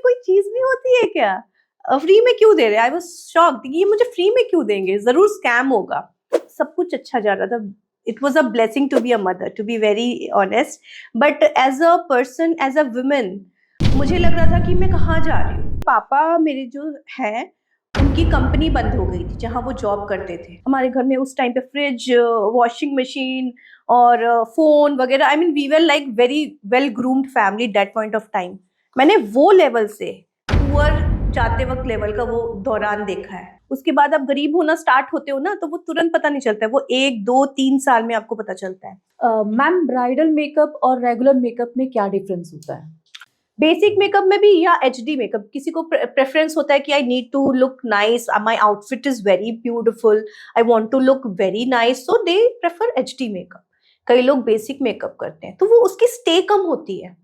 कोई चीज भी होती है क्या? फ्री में क्यों दे रहे? आई वाज शॉक्ड, ये मुझे फ्री में क्यों देंगे, जरूर स्कैम होगा। सब कुछ अच्छा जा रहा था। It was a blessing to be a mother, to be very honest. But as a person, as a women, मुझे लग रहा था कि मैं कहाँ जा रही हूँ। पापा मेरे जो है, उनकी कंपनी बंद हो गई थी जहाँ वो जॉब करते थे। हमारे घर में उस टाइम पे फ्रिज, वॉशिंग मशीन और फोन वगैरह, I mean we were like very well groomed family that point of time. मैंने वो लेवल से पुअर जाते वक्त लेवल का वो दौरान देखा है। उसके बाद आप गरीब होना स्टार्ट होते हो ना, तो वो तुरंत पता नहीं चलता है, वो 1 2 3 साल में आपको पता चलता है। मैम, ब्राइडल मेकअप और रेगुलर मेकअप में क्या डिफरेंस होता है? बेसिक मेकअप में भी या एचडी मेकअप, किसी को प्रेफरेंस होता है कि I need to look nice, my outfit is very beautiful, I want to look very nice, so they prefer HD makeup. कई लोग बेसिक मेकअप करते हैं, तो वो उसकी स्टे कम होती है।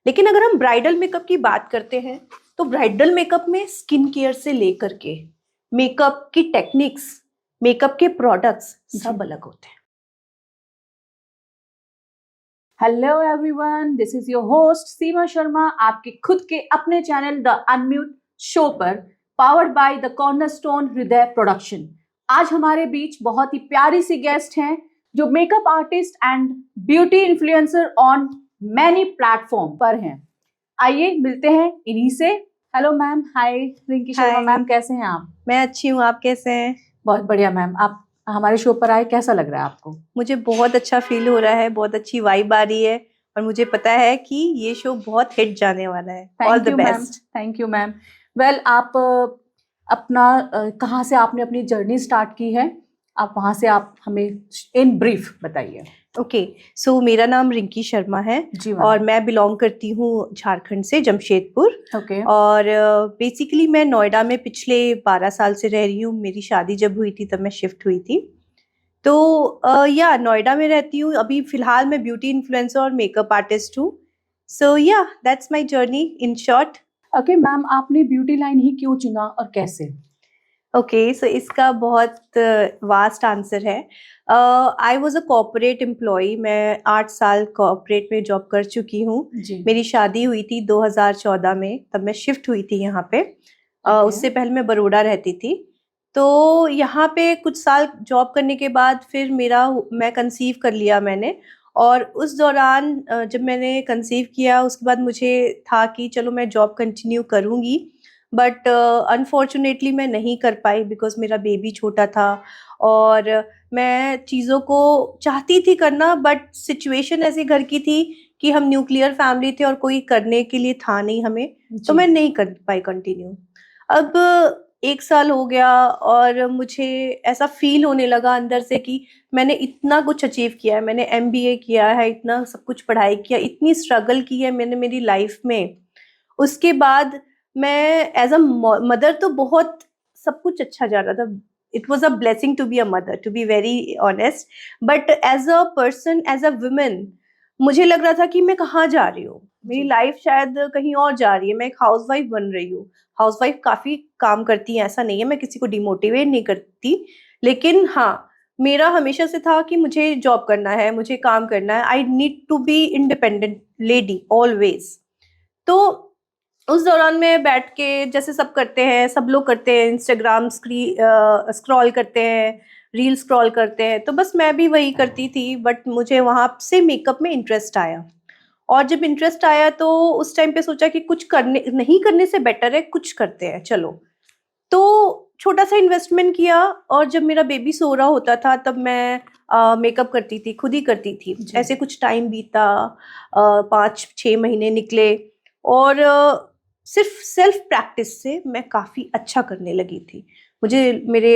लेकिन अगर हम ब्राइडल मेकअप की बात करते हैं, तो ब्राइडल मेकअप में स्किन केयर से लेकर के मेकअप की टेक्निक्स, मेकअप के प्रोडक्ट्स सब अलग होते हैं। Hello everyone, this is your host Seema Sharma, आपके खुद के अपने चैनल द अनम्यूट शो पर, powered by the cornerstone Hriday production. आज हमारे बीच बहुत ही प्यारी सी गेस्ट हैं जो makeup artist and beauty influencer on many platform पर हैं। आइए मिलते हैं इन्हीं से। Hello ma'am. Hi Rinki Sharma ma'am, कैसे हैं आप? मैं अच्छी हूँ, आप कैसे हैं? बहुत बढ़िया मैम। आप हमारे शो पर आए, कैसा लग रहा है आपको? मुझे बहुत अच्छा फील हो रहा है, बहुत अच्छी वाइब आ रही है, और मुझे पता है कि ये शो बहुत हिट जाने वाला है। All the best. Thank you ma'am. Well, आप अपना कहाँ से आपने अपनी जर्नी स्टार्ट की है, आप वहाँ से आप हमें इन ब्रीफ बताइए। ओके, सो मेरा नाम रिंकी शर्मा है जी और मैं बिलोंग करती हूँ झारखंड से, जमशेदपुर। ओके। और बेसिकली मैं नोएडा में पिछले 12 साल से रह रही हूँ। मेरी शादी जब हुई थी तब मैं शिफ्ट हुई थी। तो या नोएडा में रहती हूँ अभी फिलहाल। मैं ब्यूटी इन्फ्लुएंसर और मेकअप आर्टिस्ट हूँ। सो या that's my journey in short. Okay ma'am, आपने ब्यूटी लाइन ही क्यों चुना और कैसे? ओके, सो इसका बहुत वास्ट आंसर है। I was a corporate employ. मैं 8 साल कॉर्पोरेट में जॉब कर चुकी हूँ। मेरी शादी हुई थी 2014 में, तब मैं शिफ्ट हुई थी यहाँ पे। उससे पहले मैं बड़ौदा रहती थी। तो यहाँ पे कुछ साल जॉब करने के बाद फिर मैं कंसीव कर लिया मैंने। और उस दौरान जब मैंने कंसीव किया, उसके बाद मुझे था कि चलो मैं जॉब कंटिन्यू करूँगी, बट अनफॉर्चुनेटली मैं नहीं कर पाई बिकॉज मेरा बेबी छोटा था। और मैं चीज़ों को चाहती थी करना, बट सिचुएशन ऐसी घर की थी कि हम न्यूक्लियर फैमिली थे और कोई करने के लिए था नहीं हमें, तो मैं नहीं कर पाई कंटिन्यू। अब 1 साल हो गया और मुझे ऐसा फील होने लगा अंदर से कि मैंने इतना कुछ अचीव किया है, मैंने MBA किया है, इतना सब कुछ पढ़ाई किया, इतनी स्ट्रगल की है मैंने मेरी लाइफ में। उसके बाद मैं एज अ मदर तो बहुत सब कुछ अच्छा जा रहा था। It was a blessing to be a mother, to be very honest. But as a person, as a women, मुझे लग रहा था कि मैं कहाँ जा रही हूँ, मेरी लाइफ शायद कहीं और जा रही है। मैं एक हाउसवाइफ बन रही हूँ। हाउसवाइफ काफी काम करती है, ऐसा नहीं है, मैं किसी को डिमोटिवेट नहीं करती। लेकिन हाँ, मेरा हमेशा से था कि मुझे जॉब करना है, मुझे काम करना है। I need to be independent lady always. तो उस दौरान में बैठ के, जैसे सब करते हैं, सब लोग करते हैं, इंस्टाग्राम स्क्रॉल करते हैं, रील स्क्रॉल करते हैं, तो बस मैं भी वही करती थी। बट मुझे वहां से मेकअप में इंटरेस्ट आया। और जब इंटरेस्ट आया तो उस टाइम पे सोचा कि कुछ करने नहीं करने से बेटर है कुछ करते हैं, चलो। तो छोटा सा इन्वेस्टमेंट किया, और जब मेरा बेबी सो रहा होता था तब मैं मेकअप करती थी, खुद ही करती थी। ऐसे कुछ टाइम बीता, 5 6 महीने निकले, और सिर्फ सेल्फ प्रैक्टिस से मैं काफ़ी अच्छा करने लगी थी। मुझे मेरे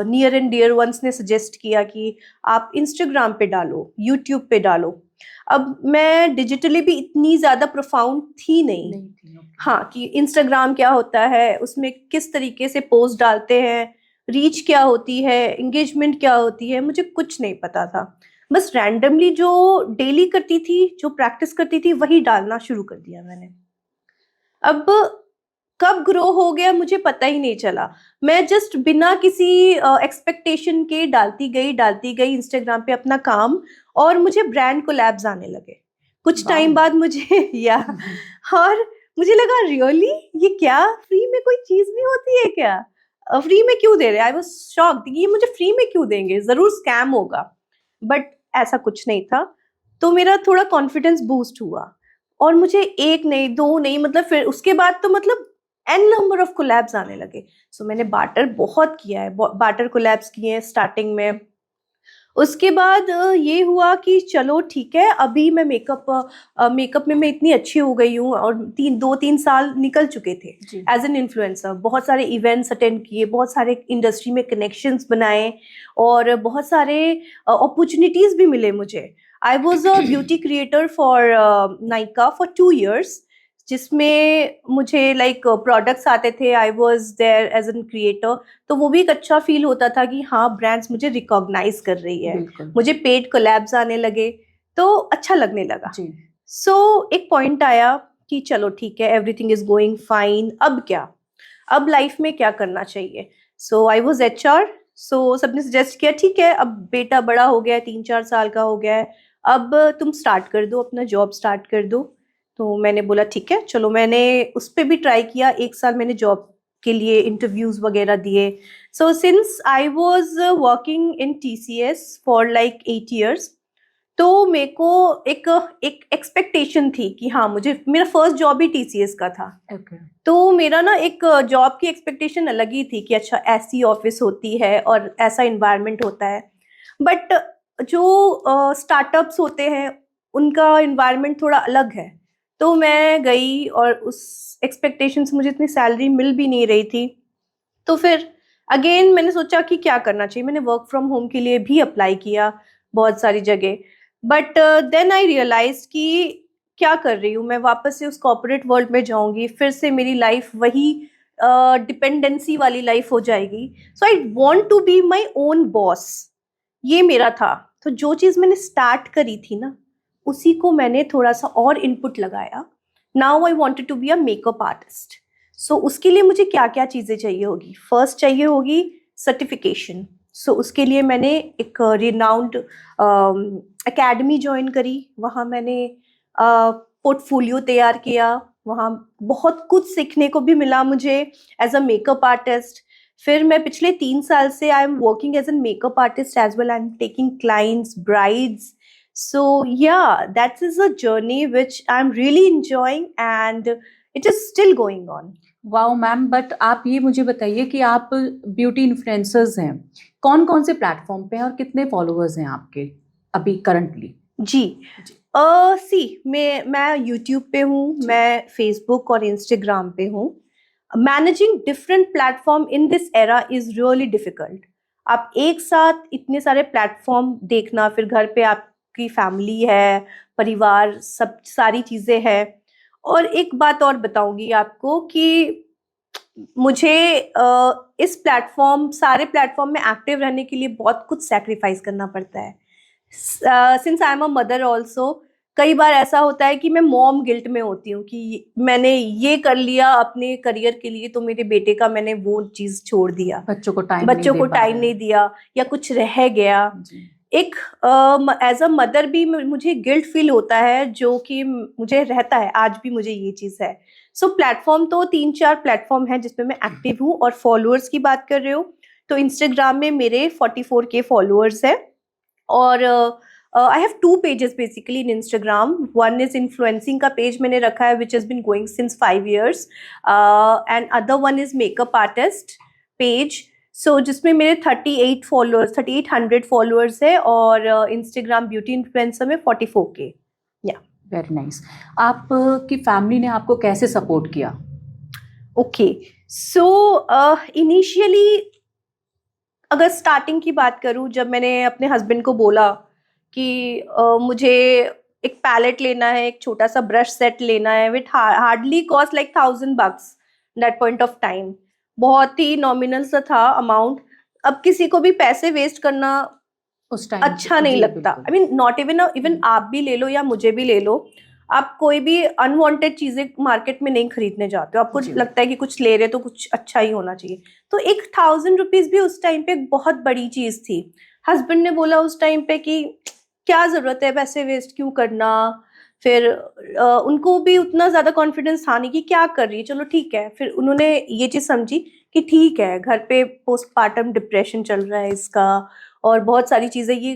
नियर एंड डियर वंस ने सजेस्ट किया कि आप इंस्टाग्राम पे डालो, यूट्यूब पे डालो। अब मैं डिजिटली भी इतनी ज़्यादा प्रोफाउंड थी नहीं। हाँ, कि इंस्टाग्राम क्या होता है, उसमें किस तरीके से पोस्ट डालते हैं, रीच क्या होती है, एंगेजमेंट क्या होती है, मुझे कुछ नहीं पता था। बस रैंडमली जो डेली करती थी, जो प्रैक्टिस करती थी, वही डालना शुरू कर दिया मैंने। अब कब ग्रो हो गया मुझे पता ही नहीं चला। मैं जस्ट बिना किसी एक्सपेक्टेशन के डालती गई इंस्टाग्राम पे अपना काम, और मुझे ब्रांड कोलैब्स आने लगे कुछ टाइम बाद मुझे या और मुझे लगा रियली ये क्या, फ्री में कोई चीज भी होती है क्या, फ्री में क्यों दे रहे? आई वाज शॉक्ड, ये मुझे फ्री में क्यों देंगे, जरूर स्कैम होगा। बट ऐसा कुछ नहीं था। तो मेरा थोड़ा कॉन्फिडेंस बूस्ट हुआ, और मुझे एक नहीं, दो नहीं, मतलब फिर उसके बाद तो मतलब एन नंबर ऑफ कोलैब्स आने लगे। सो मैंने बार्टर बहुत किया है, बार्टर कोलैब्स किए हैं स्टार्टिंग में। उसके बाद ये हुआ कि चलो ठीक है, अभी मैं मेकअप में मैं इतनी अच्छी हो गई हूँ, और 2-3 साल निकल चुके थे जी एज एन इन्फ्लुएंसर। बहुत सारे इवेंट्स अटेंड किए, बहुत सारे इंडस्ट्री में कनेक्शंस बनाए, और बहुत सारे अपॉर्चुनिटीज भी मिले मुझे। I was a beauty creator for Nykaa for 2 years, जिसमें मुझे लाइक प्रोडक्ट्स आते थे, I was there as an creator. तो वो भी एक अच्छा फील होता था कि हाँ, ब्रांड्स मुझे रिकॉग्नाइज कर रही है। बिल्कुल मुझे पेड कोलैब्स आने लगे, तो अच्छा लगने लगा। जी सो एक पॉइंट आया कि चलो ठीक है, एवरीथिंग इज गोइंग फाइन, अब क्या, अब लाइफ में क्या करना चाहिए। सो आई वॉज HR। सो सबने सजेस्ट किया ठीक है, अब बेटा बड़ा हो गया है, 3-4 साल का हो गया है, अब तुम स्टार्ट कर दो, अपना जॉब स्टार्ट कर दो। तो मैंने बोला ठीक है चलो, मैंने उस पर भी ट्राई किया। 1 साल मैंने जॉब के लिए इंटरव्यूज वगैरह दिए। So since I was working in TCS for like 8 years, तो मेरे को एक एक एक्सपेक्टेशन थी कि हाँ, मुझे मेरा फर्स्ट जॉब ही TCS का था। ओके तो मेरा ना एक जॉब की एक्सपेक्टेशन अलग ही थी कि अच्छा, ऐसी ऑफिस होती है और ऐसा इन्वायरमेंट होता है। बट जो स्टार्टअप्स होते हैं, उनका इन्वायरमेंट थोड़ा अलग है। तो मैं गई, और उस एक्सपेक्टेशन से मुझे इतनी सैलरी मिल भी नहीं रही थी। तो फिर अगेन मैंने सोचा कि क्या करना चाहिए। मैंने वर्क फ्रॉम होम के लिए भी अप्लाई किया बहुत सारी जगह। बट देन आई रियलाइज कि क्या कर रही हूँ मैं, वापस से उस कॉर्पोरेट वर्ल्ड में जाऊंगी, फिर से मेरी लाइफ वही डिपेंडेंसी वाली लाइफ हो जाएगी। So I want to be my own boss, ये मेरा था। तो जो चीज़ मैंने स्टार्ट करी थी ना, उसी को मैंने थोड़ा सा और इनपुट लगाया। Now I wanted to be a makeup artist. So उसके लिए मुझे क्या क्या चीज़ें चाहिए होगी, फर्स्ट चाहिए होगी सर्टिफिकेशन। सो उसके लिए मैंने एक रिनाउंड एकेडमी ज्वाइन करी, वहाँ मैंने पोर्टफोलियो तैयार किया। वहाँ बहुत कुछ सीखने को भी मिला मुझे एज अ मेकअप आर्टिस्ट। फिर मैं पिछले 3 साल से I am working as an makeup artist as well. I am taking clients, brides. So yeah, that is a journey which I'm really enjoying, and it is still going on. Wow ma'am, but आप ये मुझे बताइए कि आप beauty influencers हैं, कौन कौन से प्लेटफॉर्म पे हैं और कितने फॉलोअर्स हैं आपके अभी करंटली? जी, मैं यूट्यूब पे हूँ, मैं फेसबुक और इंस्टाग्राम पे हूँ। Managing different platform in this era is really difficult. आप एक साथ इतने सारे प्लेटफॉर्म देखना, फिर घर पे आपकी फैमिली है, परिवार, सब सारी चीज़ें हैं। और एक बात और बताऊंगी आपको कि मुझे इस सारे प्लेटफॉर्म में एक्टिव रहने के लिए बहुत कुछ सैक्रिफाइस करना पड़ता है। Since I am a mother also, कई बार ऐसा होता है कि मैं मॉम गिल्ट में होती हूँ कि मैंने ये कर लिया अपने करियर के लिए, तो मेरे बेटे का मैंने वो चीज छोड़ दिया, बच्चों को टाइम नहीं दिया, या कुछ रह गया। एक एज अ मदर भी मुझे गिल्ट फील होता है, जो कि मुझे रहता है, आज भी मुझे ये चीज है। सो प्लेटफॉर्म तो 3-4 प्लेटफॉर्म है जिसपे मैं एक्टिव हूँ। और फॉलोअर्स की बात कर रहे हो, तो इंस्टाग्राम में मेरे 44K फॉलोअर्स है। और I have 2 pages basically in Instagram. One is influencing का पेज मैंने रखा है, which has been going since 5 years, and other one is makeup artist page. So जिसमें मेरे 3800 फॉलोअर्स है, और इंस्टाग्राम ब्यूटी इन्फ्लुएंसर में 44K। या वेरी नाइस। आप की फैमिली ने आपको कैसे सपोर्ट किया? ओके, सो इनिशियली अगर स्टार्टिंग की बात करूं, जब मैंने अपने हस्बैंड को बोला कि मुझे एक पैलेट लेना है, एक छोटा सा ब्रश सेट लेना है, with hardly cost like $1000 that point of time, बहुत ही नॉमिनल सा था अमाउंट। अब किसी को भी पैसे वेस्ट करना उस टाइम अच्छा नहीं लगता। आई मीन नॉट इवन आप भी ले लो या मुझे भी ले लो, आप कोई भी अनवांटेड चीजें मार्केट में नहीं खरीदने जाते हो। आपको लगता है कि कुछ ले रहे तो कुछ अच्छा ही होना चाहिए। तो एक ₹1000 भी उस टाइम पे बहुत बड़ी चीज थी। हस्बैंड ने बोला उस टाइम पे कि क्या जरूरत है, पैसे वेस्ट क्यों करना। फिर उनको भी उतना ज्यादा कॉन्फिडेंस था नहीं कि क्या कर रही है, चलो ठीक है। फिर उन्होंने ये चीज समझी कि ठीक है, घर पे पोस्टपार्टम डिप्रेशन चल रहा है इसका, और बहुत सारी चीजें ये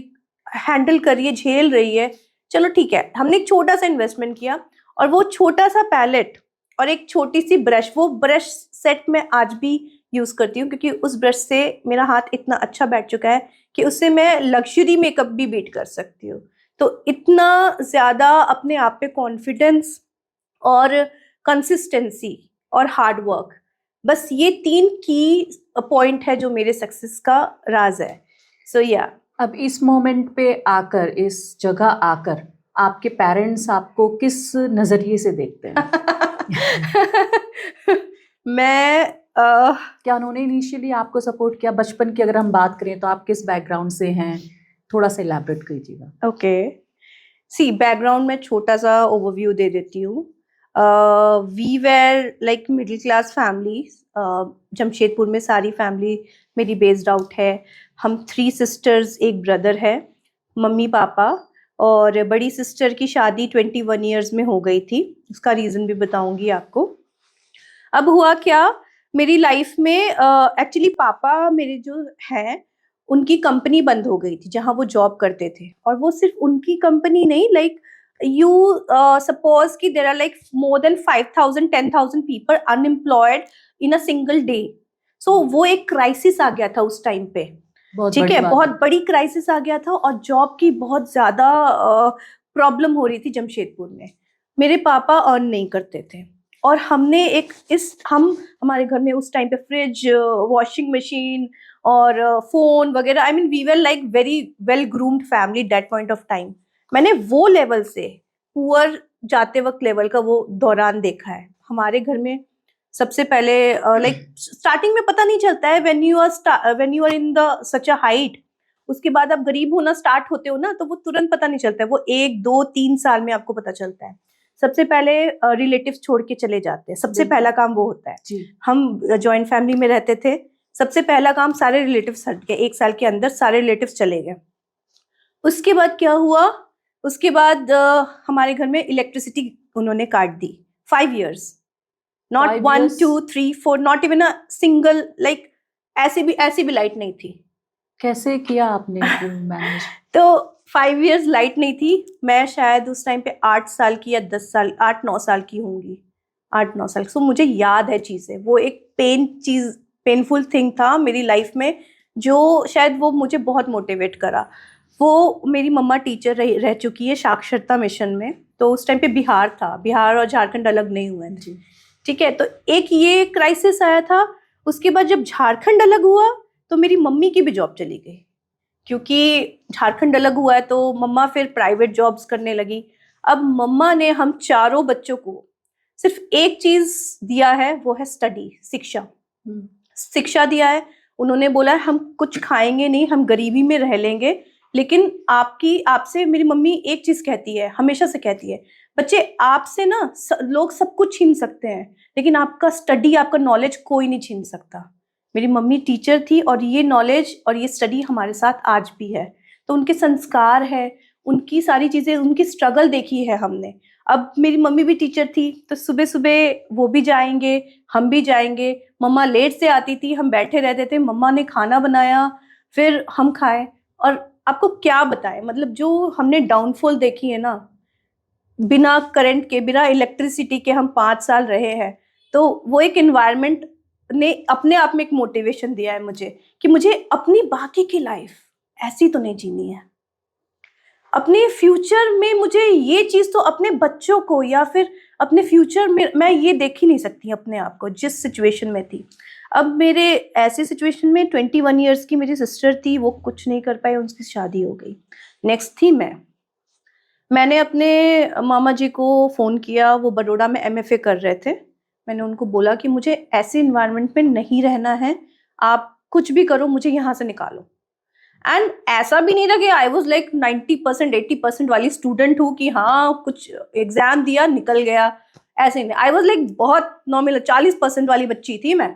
हैंडल कर रही है, झेल रही है, चलो ठीक है। हमने एक छोटा सा इन्वेस्टमेंट किया, और वो छोटा सा पैलेट और एक छोटी सी ब्रश, वो ब्रश सेट मैं आज भी यूज करती हूँ, क्योंकि उस ब्रश से मेरा हाथ इतना अच्छा बैठ चुका है कि उससे मैं लग्जरी मेकअप भी बीट कर सकती हूँ। तो इतना ज्यादा अपने आप पे कॉन्फिडेंस और कंसिस्टेंसी और हार्ड वर्क, बस ये 3 की पॉइंट है जो मेरे सक्सेस का राज है। सो या अब इस मोमेंट पे आकर, इस जगह आकर, आपके पेरेंट्स आपको किस नजरिए से देखते हैं? मैं क्या उन्होंने इनिशियली आपको सपोर्ट किया? बचपन की अगर हम बात करें तो आप किस बैकग्राउंड से हैं, थोड़ा सा इलैबोरेट कीजिएगा। ओके, सी बैकग्राउंड में छोटा सा ओवरव्यू दे देती हूँ। We were like middle class family. Jamshedpur में सारी फैमिली मेरी बेस्ड आउट है। हम 3 सिस्टर्स, एक ब्रदर है, मम्मी पापा, और बड़ी सिस्टर की शादी 21 ईयर्स में हो गई थी। उसका रीज़न भी बताऊंगी आपको। अब हुआ क्या, मेरी लाइफ में एक्चुअली पापा मेरे जो हैं, उनकी कंपनी बंद हो गई थी जहां वो जॉब करते थे। और वो सिर्फ उनकी कंपनी नहीं, लाइक यू सपोज कि there are like more than 5,000 10,000 people unemployed in a single day. So वो एक क्राइसिस आ गया था उस टाइम पे, ठीक है, बहुत बड़ी क्राइसिस आ गया था, और जॉब की बहुत ज्यादा प्रॉब्लम हो रही थी जमशेदपुर में। मेरे पापा अर्न नहीं करते थे, और हमने हमारे घर में उस टाइम पे फ्रिज, वॉशिंग मशीन और फोन वगैरह, I mean we were like very well groomed family that point of time. मैंने वो लेवल से पुअर जाते वक्त लेवल का वो दौरान देखा है। हमारे घर में सबसे पहले लाइक स्टार्टिंग में पता नहीं चलता है, when you are in the such a height, उसके बाद आप गरीब होना स्टार्ट होते हो ना, तो वो तुरंत पता नहीं चलता है, वो 1 2 3 साल में आपको पता चलता है। सबसे पहले रिलेटिव्स छोड़ के चले जाते हैं, सबसे पहला काम वो होता है जी। हम जॉइंट फैमिली में रहते थे, सबसे पहला काम सारे रिलेटिव्स हट गए, 1 साल के अंदर सारे रिलेटिव्स चले गए। उसके बाद क्या हुआ, उसके बाद हमारे घर में इलेक्ट्रिसिटी उन्होंने काट दी 5 years, not 1 2 3 4, not even a single, like ऐसी भी लाइट नहीं थी। कैसे किया आपने मैनेज? तो 5 years लाइट नहीं थी। मैं शायद उस टाइम पे 8 साल की या 10 साल, 8-9 साल की होंगी, 8-9 साल। सो मुझे याद है चीजें, वो एक पेनफुल थिंग था मेरी लाइफ में, जो शायद वो मुझे बहुत मोटिवेट करा। वो मेरी मम्मा टीचर रह चुकी है साक्षरता मिशन में, तो उस टाइम पे बिहार था, बिहार और झारखंड अलग नहीं हुए थे, ठीक है। तो एक ये क्राइसिस आया था। उसके बाद जब झारखंड अलग हुआ तो मेरी मम्मी की भी जॉब चली गई, क्योंकि झारखंड अलग हुआ है तो मम्मा फिर प्राइवेट जॉब्स करने लगी। अब मम्मा ने हम चारों बच्चों को सिर्फ एक चीज दिया है, वो है स्टडी, शिक्षा दिया है। उन्होंने बोला है हम कुछ खाएंगे नहीं, हम गरीबी में रह लेंगे, लेकिन आपसे मेरी मम्मी एक चीज कहती है, हमेशा से कहती है, बच्चे आपसे ना लोग सब कुछ छीन सकते हैं, लेकिन आपका स्टडी, आपका नॉलेज कोई नहीं छीन सकता। मेरी मम्मी टीचर थी, और ये नॉलेज और ये स्टडी हमारे साथ आज भी है। तो उनके संस्कार है, उनकी सारी चीजें, उनकी स्ट्रगल देखी है हमने। अब मेरी मम्मी भी टीचर थी, तो सुबह सुबह वो भी जाएंगे, हम भी जाएंगे। मम्मा लेट से आती थी, हम बैठे रहते थे, मम्मा ने खाना बनाया, फिर हम खाए। और आपको क्या बताएं, मतलब जो हमने डाउनफॉल देखी है ना, बिना करंट के, बिना इलेक्ट्रिसिटी के हम 5 साल रहे हैं। तो वो एक एनवायरनमेंट ने अपने आप में एक मोटिवेशन दिया है मुझे, कि मुझे अपनी बाकी की लाइफ ऐसी तो नहीं जीनी है। अपने फ्यूचर में मुझे ये चीज तो अपने बच्चों को, या फिर अपने फ्यूचर में मैं ये देख ही नहीं सकती अपने आप को, जिस सिचुएशन में थी। अब मेरे ऐसे सिचुएशन में 21 ईयर्स की मेरी सिस्टर थी, वो कुछ नहीं कर पाई, उनकी शादी हो गई। नेक्स्ट थी मैंने अपने मामा जी को फ़ोन किया, वो बड़ौदा में MFA कर रहे थे। मैंने उनको बोला कि मुझे ऐसे इन्वायरमेंट में नहीं रहना है, आप कुछ भी करो, मुझे यहाँ से निकालो। एंड ऐसा भी नहीं था कि आई वॉज लाइक 90% 80% वाली स्टूडेंट हूँ, कि हाँ कुछ एग्जाम दिया निकल गया, ऐसे नहीं। आई वॉज लाइक बहुत नॉर्मल 40% वाली बच्ची थी मैं।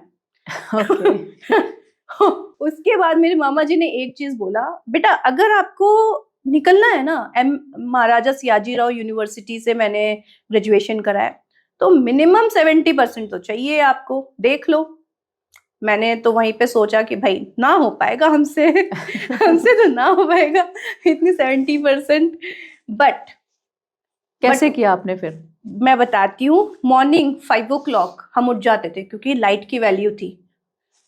उसके बाद मेरे मामा जी ने एक चीज बोला, बेटा अगर आपको निकलना है ना। महाराजा सियाजीराव यूनिवर्सिटी से मैंने ग्रेजुएशन करा है, तो मिनिमम 70% तो चाहिए आपको, देख लो। मैंने तो वहीं पे सोचा कि भाई ना हो पाएगा हमसे हमसे तो ना हो पाएगा इतनी 70%। बट कैसे किया आपने फिर? मैं बताती हूँ, मॉर्निंग 5 o'clock हम उठ जाते थे, क्योंकि लाइट की वैल्यू थी।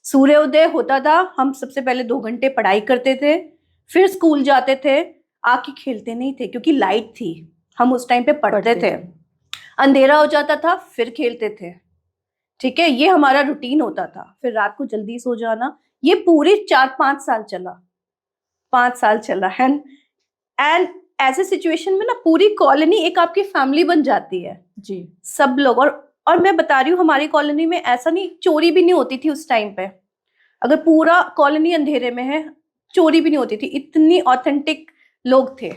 सूर्योदय होता था, हम सबसे पहले 2 घंटे पढ़ाई करते थे, फिर स्कूल जाते थे। आके खेलते नहीं थे क्योंकि लाइट थी, हम उस टाइम पे पढ़ते थे। अंधेरा हो जाता था, फिर खेलते थे। ठीक है, ये हमारा रूटीन होता था। फिर रात को जल्दी सो जाना। ये पूरी 4-5 साल चला, 5 साल चला है। एंड ऐसे सिचुएशन में ना पूरी कॉलोनी एक आपकी फैमिली बन जाती है जी। सब लोग। और मैं बता रही हूँ, हमारी कॉलोनी में ऐसा नहीं, चोरी भी नहीं होती थी उस टाइम पे। अगर पूरा कॉलोनी अंधेरे में है, चोरी भी नहीं होती थी, इतनी ऑथेंटिक लोग थे।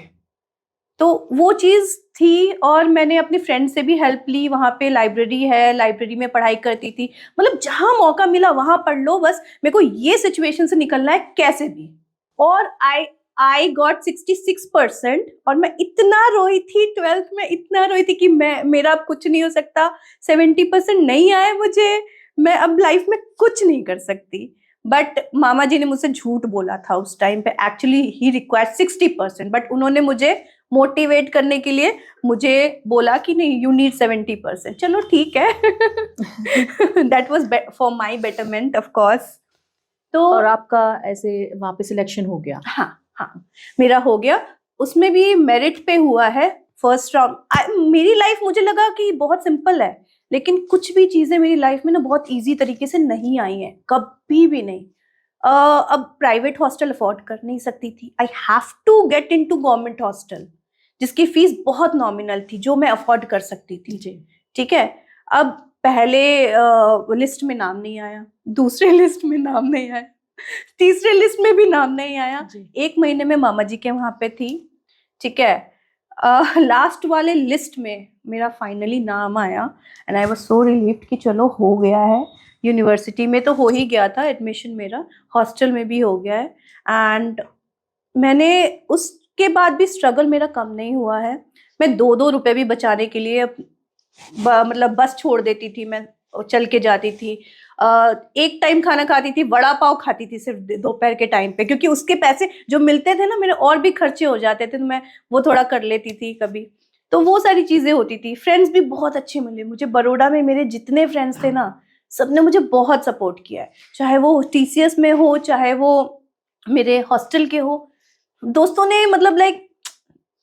तो वो चीज थी। और मैंने अपनी फ्रेंड से भी हेल्प ली, वहां पे लाइब्रेरी है, लाइब्रेरी में पढ़ाई करती थी। मतलब जहां मौका मिला वहां पढ़ लो, बस मेरे को ये सिचुएशन से निकलना है कैसे भी। और आई गॉट 66%। और मैं इतना रोई थी 12th में, इतना रोई थी कि मेरा अब कुछ नहीं हो सकता। 70% नहीं आए मुझे, मैं अब लाइफ में कुछ नहीं कर सकती। बट मामा जी ने मुझसे झूठ बोला था उस टाइम पे। एक्चुअली ही रिक्वायर्ड 60%, बट उन्होंने मुझे मोटिवेट करने के लिए मुझे बोला कि नहीं, यू नीड 70%। चलो ठीक है that was for my betterment of course. तो और आपका ऐसे वहां पे सिलेक्शन हो गया? हाँ हाँ, मेरा हो गया। उसमें भी मेरिट पे हुआ है, फर्स्ट राउंड। मेरी लाइफ मुझे लगा कि बहुत सिंपल है, लेकिन कुछ भी चीजें मेरी लाइफ में ना बहुत इजी तरीके से नहीं आई हैं, कभी भी नहीं। अब प्राइवेट हॉस्टल अफोर्ड कर नहीं सकती थी, I have to get into government hostel, जिसकी फीस बहुत नॉमिनल थी, जो मैं अफोर्ड कर सकती थी। जी। ठीक है, अब पहले लिस्ट में नाम नहीं आया, दूसरे लिस्ट में नाम नहीं आया, तीसरे लिस्ट में भी नाम नहीं आया। जी। 1 महीने में मामा जी के वहां पे थी। ठीक है, लास्ट वाले लिस्ट में मेरा फाइनली नाम आया and I was so relieved कि चलो हो गया है। यूनिवर्सिटी में तो हो ही गया था एडमिशन मेरा, हॉस्टल में भी हो गया है। एंड मैंने उसके बाद भी स्ट्रगल मेरा कम नहीं हुआ है। मैं 2-2 रुपए भी बचाने के लिए मतलब बस छोड़ देती थी, मैं चल के जाती थी। एक टाइम खाना खाती थी, वड़ा पाव खाती थी सिर्फ दोपहर के टाइम पे, क्योंकि उसके पैसे जो मिलते थे ना, मेरे और भी खर्चे हो जाते थे, तो मैं वो थोड़ा कर लेती थी कभी। तो वो सारी चीजें होती थी। फ्रेंड्स भी बहुत अच्छे मिले मुझे बड़ौदा में। मेरे जितने फ्रेंड्स थे ना, सबने मुझे बहुत सपोर्ट किया है, चाहे वो TCS में हो, चाहे वो मेरे हॉस्टल के हो। दोस्तों ने मतलब लाइक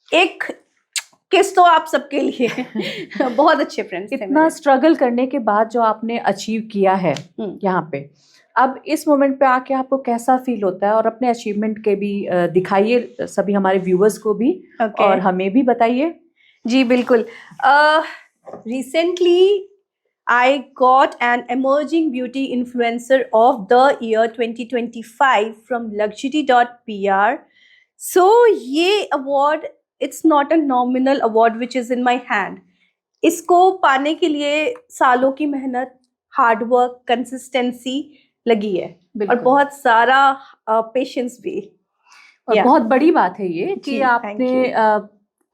एक किस तो आप सबके लिए बहुत अच्छे फ्रेंड्स थे इतना मेरे। स्ट्रगल करने के बाद जो आपने अचीव किया है यहाँ पे, अब इस मोमेंट पे आके आपको कैसा फील होता है? और अपने अचीवमेंट के भी दिखाइए सभी हमारे व्यूअर्स को भी, और हमें भी बताइए। जी बिल्कुल। Recently I got an emerging beauty influencer of the year 2025 from luxury.pr. So ये award, it's not a nominal award which is in my hand. इसको पाने के लिए सालों की मेहनत, हार्ड वर्क, कंसिस्टेंसी लगी है, और बहुत सारा पेशेंस भी। और बहुत बड़ी बात है ये कि जी, आपने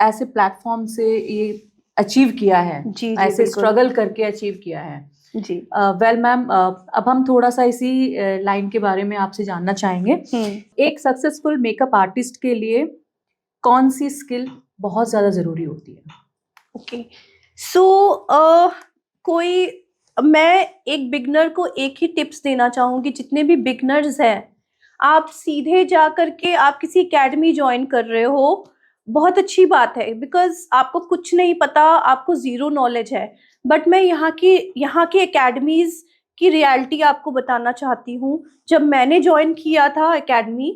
ऐसे प्लेटफॉर्म से ये अचीव किया है, जी, ऐसे बिल्कुल। स्ट्रगल करके अचीव किया है। जी। वेल मैम, अब हम थोड़ा सा इसी लाइन के बारे में आपसे जानना चाहेंगे। एक सक्सेसफुल मेकअप आर्टिस्ट के लिए कौन सी स्किल बहुत ज्यादा जरूरी होती है? ओके, सो मैं एक बिगनर को एक ही टिप्स देना चाहूंगी। जितने भी बिगनर्स हैं, आप सीधे जा करके आप किसी एकेडमी ज्वाइन कर रहे हो, बहुत अच्छी बात है, बिकॉज आपको कुछ नहीं पता, आपको जीरो नॉलेज है। बट मैं यहाँ की एकेडमीज की रियलिटी आपको बताना चाहती हूँ। जब मैंने ज्वाइन किया था एकेडमी,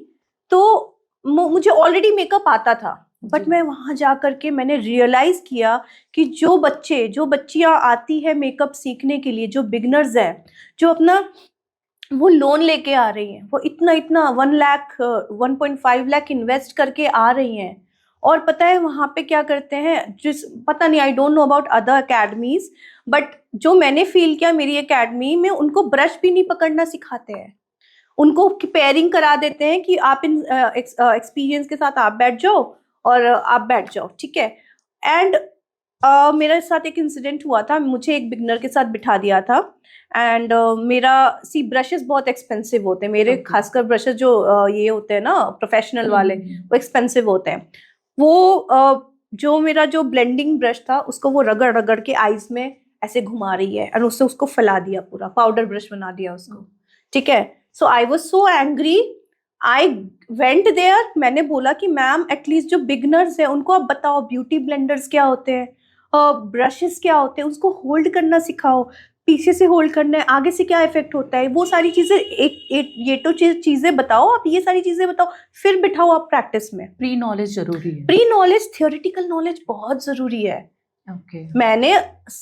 तो मुझे ऑलरेडी मेकअप आता था, बट मैं वहां जा करके मैंने रियलाइज किया कि जो बच्चियां आती है मेकअप सीखने के लिए, जो बिगनर्स हैं, जो अपना वो लोन लेके आ रही हैं, वो इतना 1 लाख 1.5 लाख इन्वेस्ट करके आ रही हैं। और पता है वहां पे क्या करते हैं, पता नहीं, I don't know about other academies, but जो मैंने फील किया मेरी एकेडमी में, उनको ब्रश भी नहीं पकड़ना सिखाते हैं। उनको पेयरिंग करा देते हैं कि आप इन एक्सपीरियंस के साथ आप बैठ जाओ और आप बैठ जाओ, ठीक है। एंड मेरे साथ एक इंसिडेंट हुआ था, मुझे एक बिगनर के साथ बिठा दिया था एंड मेरा ब्रशेस बहुत एक्सपेंसिव होते हैं मेरे, Okay. खासकर ब्रशेस जो ये होते हैं ना प्रोफेशनल वाले, वो एक्सपेंसिव होते हैं। वो जो मेरा जो ब्लेंडिंग ब्रश था उसको वो रगड़ रगड़ के आईज में ऐसे घुमा रही है और उससे उसको फैला दिया, पूरा पाउडर ब्रश बना दिया उसको, ठीक है। So I was so angry, I went there, मैंने बोला कि मैम एटलीस्ट जो बिगनर्स है उनको आप बताओ ब्यूटी ब्लेंडर्स क्या होते हैं, ब्रशेस क्या होते हैं, उसको होल्ड करना सिखाओ, पीछे से होल्ड करना है, आगे से क्या इफेक्ट होता है, वो सारी चीजें ये तो चीजें बताओ आप, ये सारी चीजें बताओ, फिर बिठाओ आप प्रैक्टिस में। प्री नॉलेज जरूरी है। प्री नॉलेज, थियोरिटिकल नॉलेज बहुत जरूरी है। ओके। मैंने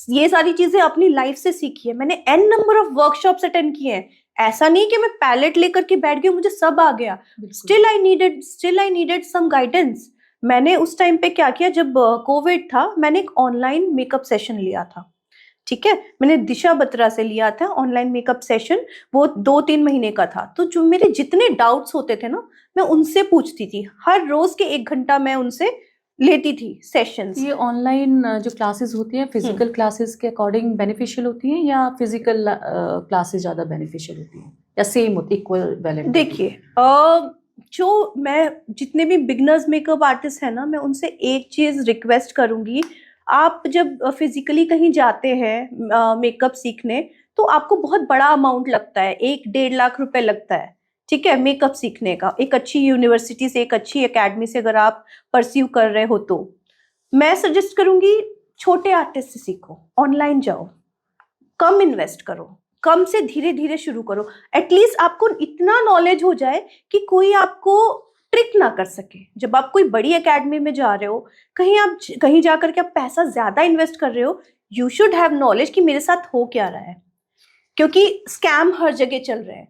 ये सारी चीजें अपनी लाइफ से सीखी है, मैंने n number of workshops attend किए हैं। ऐसा नहीं कि मैं पैलेट लेकर के बैठ गया मुझे सब आ गया, still I needed some guidance. मैंने उस टाइम पे क्या किया, जब कोविड था मैंने एक ऑनलाइन मेकअप सेशन लिया था, ठीक है। मैंने दिशा बत्रा से लिया था ऑनलाइन मेकअप सेशन, वो 2-3 महीने का था। तो जो मेरे जितने डाउट्स होते थे ना, मैं उनसे पूछती थी, हर रोज के 1 घंटा मैं उनसे लेती थी सेशंस। ये ऑनलाइन जो क्लासेस होती हैं फिजिकल क्लासेस के अकॉर्डिंग बेनिफिशियल होती हैं या फिजिकल क्लासेस ज्यादा बेनिफिशियल होती हैं या सेम होती इक्वल वैलिड? देखिए जो मैं जितने भी बिगनर्स मेकअप आर्टिस्ट हैं ना, मैं उनसे एक चीज रिक्वेस्ट करूंगी, आप जब फिजिकली कहीं जाते हैं मेकअप सीखने, तो आपको बहुत बड़ा अमाउंट लगता है, 1-1.5 लाख रुपए लगता है, ठीक है, मेकअप सीखने का। एक अच्छी यूनिवर्सिटी से, एक अच्छी एकेडमी से अगर आप परस्यू कर रहे हो तो मैं सजेस्ट करूंगी छोटे आर्टिस्ट से सीखो, ऑनलाइन जाओ, कम इन्वेस्ट करो, कम से धीरे धीरे शुरू करो। एटलीस्ट आपको इतना नॉलेज हो जाए कि कोई आपको ट्रिक ना कर सके। जब आप कोई बड़ी एकेडमी में जा रहे हो, कहीं जाकर के आप पैसा ज्यादा इन्वेस्ट कर रहे हो, यू शुड हैव नॉलेज कि मेरे साथ हो क्या रहा है, क्योंकि स्कैम हर जगह चल रहे हैं।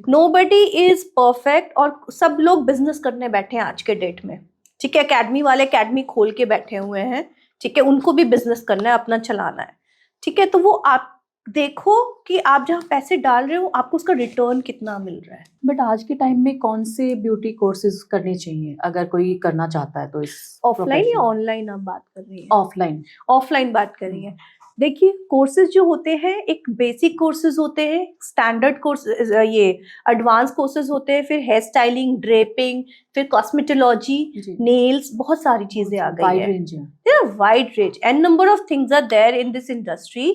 नोबडी इज परफेक्ट और सब लोग बिजनेस करने बैठे हैं आज के डेट में, ठीक है। एकेडमी वाले एकेडमी खोल के बैठे हुए हैं, ठीक है, उनको भी बिजनेस करना है, अपना चलाना है, ठीक है। तो वो आप देखो कि आप जहाँ पैसे डाल रहे हो आपको उसका रिटर्न कितना मिल रहा है। बट आज के टाइम में कौन से ब्यूटी कोर्सेज करने चाहिए अगर कोई करना चाहता है तो? इस ऑफलाइन या ऑनलाइन आप बात कर रही हैं? ऑफलाइन। ऑफलाइन बात कर रही हैं। देखिए कोर्सेज जो होते हैं, एक बेसिक कोर्सेज होते हैं, स्टैंडर्ड कोर्सेज, ये एडवांस कोर्सेज होते हैं, फिर हेयर स्टाइलिंग, ड्रेपिंग, फिर कॉस्मेटोलॉजी, नेल्स, बहुत सारी चीजें आ गई है, wide range, an number of things are there in this industry.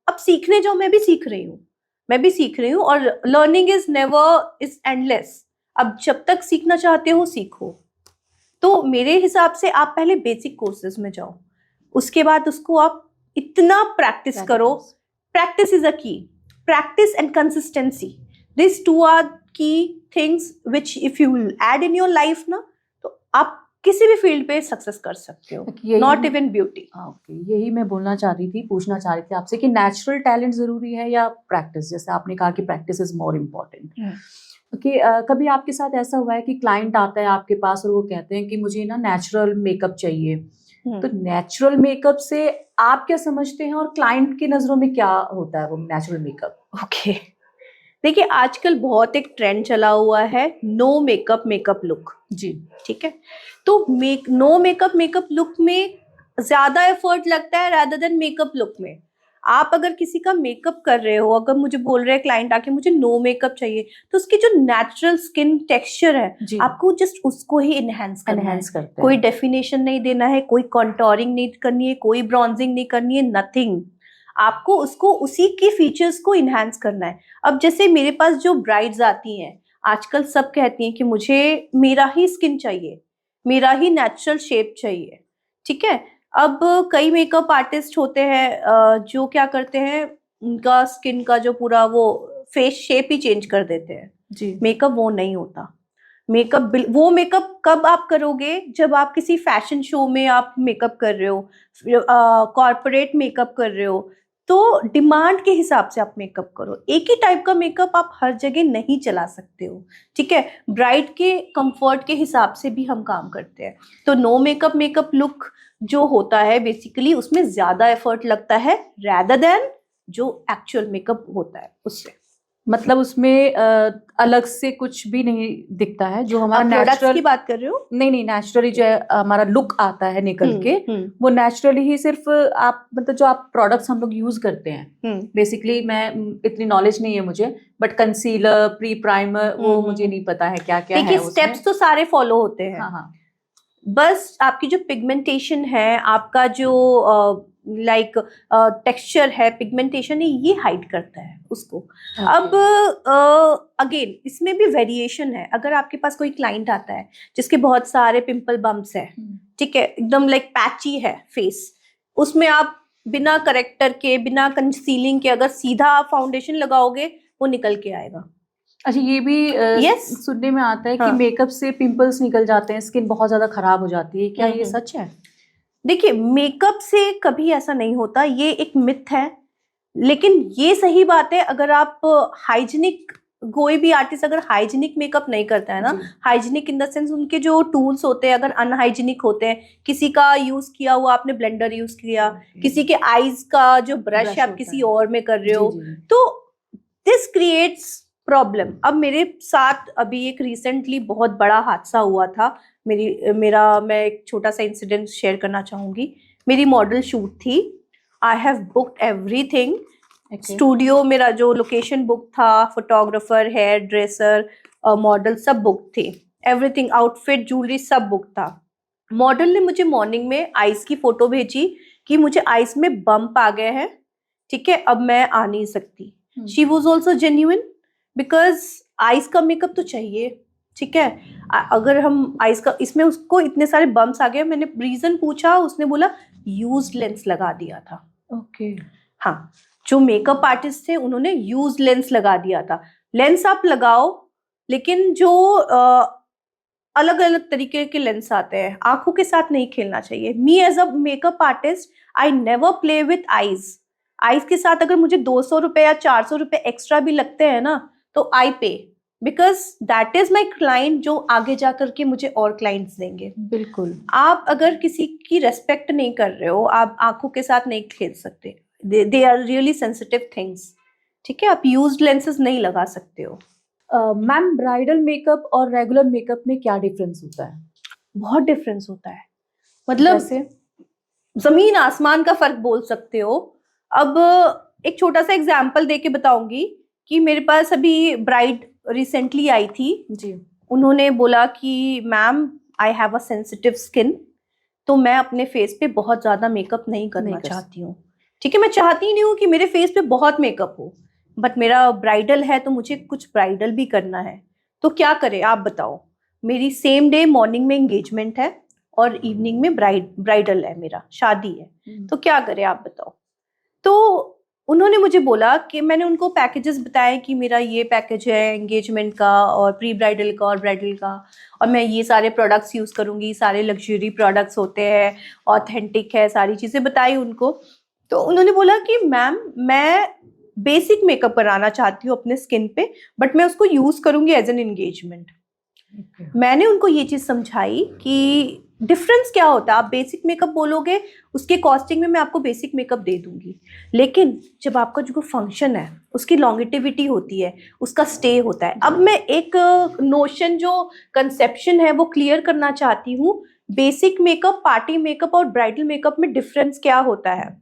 अब सीखने जाओ, मैं भी सीख रही हूँ और learning is never is endless. अब जब तक सीखना चाहते हो सीखो। तो मेरे हिसाब से आप पहले बेसिक कोर्सेज में जाओ, उसके बाद उसको आप इतना प्रैक्टिस करो। Practice is a key, practice and consistency, this two are key things which if you add in your life ना, तो आप किसी भी फील्ड पे सक्सेस कर सकते हो, नॉट इवन ब्यूटी। ओके, यही मैं बोलना चाह रही थी, पूछना चाह रही थी आपसे कि नेचुरल टैलेंट जरूरी है या प्रैक्टिस? जैसे आपने कहा कि प्रैक्टिस इज मोर इम्पोर्टेंट। कि कभी आपके साथ ऐसा हुआ है कि क्लाइंट आता है आपके पास और वो कहते हैं कि मुझे ना नेचुरल मेकअप चाहिए, तो नेचुरल मेकअप से आप क्या समझते हैं और क्लाइंट की नजरों में क्या होता है वो नेचुरल मेकअप? ओके, देखिए आजकल बहुत एक ट्रेंड चला हुआ है, नो मेकअप लुक जी, ठीक है। तो नो मेकअप लुक में ज्यादा एफर्ट लगता है रादर देन मेकअप लुक में। आप अगर किसी का मेकअप कर रहे हो, अगर मुझे बोल रहे हैं क्लाइंट आके मुझे नो मेकअप चाहिए, तो उसकी जो नेचुरल स्किन टेक्सचर है आपको जस्ट उसको ही इनहेंस करते हैं। कोई डेफिनेशन नहीं देना है, कोई कॉन्टोरिंग नहीं करनी है, कोई ब्रॉन्जिंग नहीं करनी है, नथिंग। आपको उसको उसी के फीचर्स को इनहेंस करना है। अब जैसे मेरे पास जो ब्राइड्स आती हैं आजकल, सब कहती हैं कि मुझे मेरा ही स्किन चाहिए, मेरा ही नेचुरल शेप चाहिए, ठीक है। अब कई मेकअप आर्टिस्ट होते हैं जो क्या करते हैं, उनका स्किन का जो पूरा वो फेस शेप ही चेंज कर देते हैं जी। मेकअप वो नहीं होता। वो मेकअप कब आप करोगे, जब आप किसी फैशन शो में आप मेकअप कर रहे हो, कॉर्पोरेट मेकअप कर रहे हो, तो डिमांड के हिसाब से आप मेकअप करो। एक ही टाइप का मेकअप आप हर जगह नहीं चला सकते हो, ठीक है। ब्राइड के कंफर्ट के हिसाब से भी हम काम करते हैं। तो नो मेकअप लुक जो होता है बेसिकली उसमें ज्यादा एफर्ट लगता है रैदर देन जो एक्चुअल मेकअप होता है उससे। मतलब उसमें अलग से कुछ भी नहीं दिखता है, जो हमारा प्रोडक्ट्स नेचुरल की बात कर रहे हो? नहीं नेचुरली जो है हमारा लुक आता है निकल के, वो नेचुरली ही सिर्फ आप मतलब जो आप प्रोडक्ट्स हम लोग यूज करते हैं, बेसिकली मैं इतनी नॉलेज नहीं है मुझे, बट कंसीलर, प्री प्राइमर, वो मुझे नहीं पता है क्या क्या है देखिए, उसमें। स्टेप्स तो सारे फॉलो होते हैं। हाँ हाँ, बस आपकी जो पिगमेंटेशन है, आपका जो लाइक टेक्सचर है, पिगमेंटेशन है, ये हाइड करता है उसको। अब अगेन इसमें भी वेरिएशन है। अगर आपके पास कोई क्लाइंट आता है जिसके बहुत सारे पिंपल बम्प्स है, ठीक है, एकदम लाइक पैची है फेस, उसमें आप बिना करेक्टर के, बिना कंसीलिंग के अगर सीधा आप फाउंडेशन लगाओगे, वो निकल के आएगा। अच्छा, ये भी Yes. सुनने में आता है कि हाँ. मेकअप से पिंपल्स निकल जाते हैं, स्किन बहुत ज्यादा खराब हो जाती है, क्या ये सच है? देखिए, मेकअप से कभी ऐसा नहीं होता, ये एक मिथ है। लेकिन ये सही बात है, अगर आप हाइजीनिक, कोई भी आर्टिस्ट अगर हाइजीनिक मेकअप नहीं करता है ना, हाइजीनिक इन द सेंस उनके जो टूल्स होते हैं अगर अनहाइजीनिक होते हैं, किसी का यूज किया हुआ आपने ब्लेंडर यूज किया, किसी के आईज का जो ब्रश आप किसी और में कर रहे हो, तो दिस क्रिएट्स प्रॉब्लम। अब मेरे साथ अभी एक रिसेंटली बहुत बड़ा हादसा हुआ था। मैं एक छोटा सा इंसिडेंट शेयर करना चाहूंगी। मेरी मॉडल शूट थी, I have booked everything, studio मेरा जो लोकेशन बुक था, फोटोग्राफर, हेयर ड्रेसर, मॉडल सब बुक थे, एवरीथिंग, आउटफिट, ज्वेलरी सब बुक था। मॉडल ने मुझे मॉर्निंग में आइस की फोटो भेजी कि मुझे आइस में बम्प आ गए हैं, ठीक है, अब मैं आ नहीं सकती। She was also genuine, because ice का मेकअप तो चाहिए, ठीक है। अगर हम आइस का, इसमें उसको इतने सारे बम्प्स आ गए, मैंने रीजन पूछा, उसने बोला यूज लेंस लगा दिया था। ओके हाँ, जो मेकअप आर्टिस्ट थे उन्होंने यूज लेंस लगा दिया था। लेंस आप लगाओ, लेकिन जो अलग अलग तरीके के लेंस आते हैं, आंखों के साथ नहीं खेलना चाहिए। Me as a makeup artist, I never play with eyes. Eyes के साथ अगर मुझे 200 रुपए या 400 रुपए एक्स्ट्रा भी लगते हैं ना, तो आई पे, because that is my client, जो आगे जाकर के मुझे और क्लाइंट्स देंगे। बिल्कुल। आप अगर किसी की रेस्पेक्ट नहीं कर रहे हो, आप आंखों के साथ नहीं खेल सकते, they are really sensitive things, ठीक है। आप यूज्ड लेंसेज नहीं लगा सकते हो। मैम, ब्राइडल मेकअप और रेगुलर मेकअप में क्या डिफरेंस होता है? बहुत डिफरेंस होता है, मतलब जमीन आसमान का फर्क बोल सकते हो। अब एक छोटा सा एग्जांपल देके बताऊंगी कि मेरे पास अभी ब्राइड रिसेंटली आई थी जी। उन्होंने बोला कि ma'am, I have a sensitive skin, तो मैं अपने फेस पे बहुत ज्यादा मेकअप नहीं करना चाहती हूँ, ठीक है। मैं चाहती ही नहीं हूँ कि मेरे फेस पे बहुत मेकअप हो, बट मेरा ब्राइडल है तो मुझे कुछ ब्राइडल भी करना है, तो क्या करे आप बताओ। मेरी सेम डे मॉर्निंग में एंगेजमेंट है और इवनिंग में ब्राइडल है, मेरा शादी है, तो क्या करे आप बताओ। तो उन्होंने मुझे बोला कि, मैंने उनको पैकेजेस बताए कि मेरा ये पैकेज है एंगेजमेंट का और प्री ब्राइडल का और ब्राइडल का, और मैं ये सारे प्रोडक्ट्स यूज़ करूँगी, सारे लग्जरी प्रोडक्ट्स होते हैं, ऑथेंटिक है, सारी चीज़ें बताई उनको। तो उन्होंने बोला कि मैम, मैं बेसिक मेकअप कराना चाहती हूँ अपने स्किन पे, बट मैं उसको यूज़ करूँगी एज एन एंगेजमेंट। मैंने उनको ये चीज़ समझाई कि डिफरेंस क्या होता है। आप बेसिक मेकअप बोलोगे, उसके कॉस्टिंग में मैं आपको बेसिक मेकअप दे दूंगी, लेकिन जब आपका जो फंक्शन है उसकी लॉन्गेटिविटी होती है, उसका स्टे होता है। अब मैं एक नोशन, जो कंसेप्शन है, वो क्लियर करना चाहती हूँ। बेसिक मेकअप, पार्टी मेकअप और ब्राइडल मेकअप में डिफरेंस क्या होता है।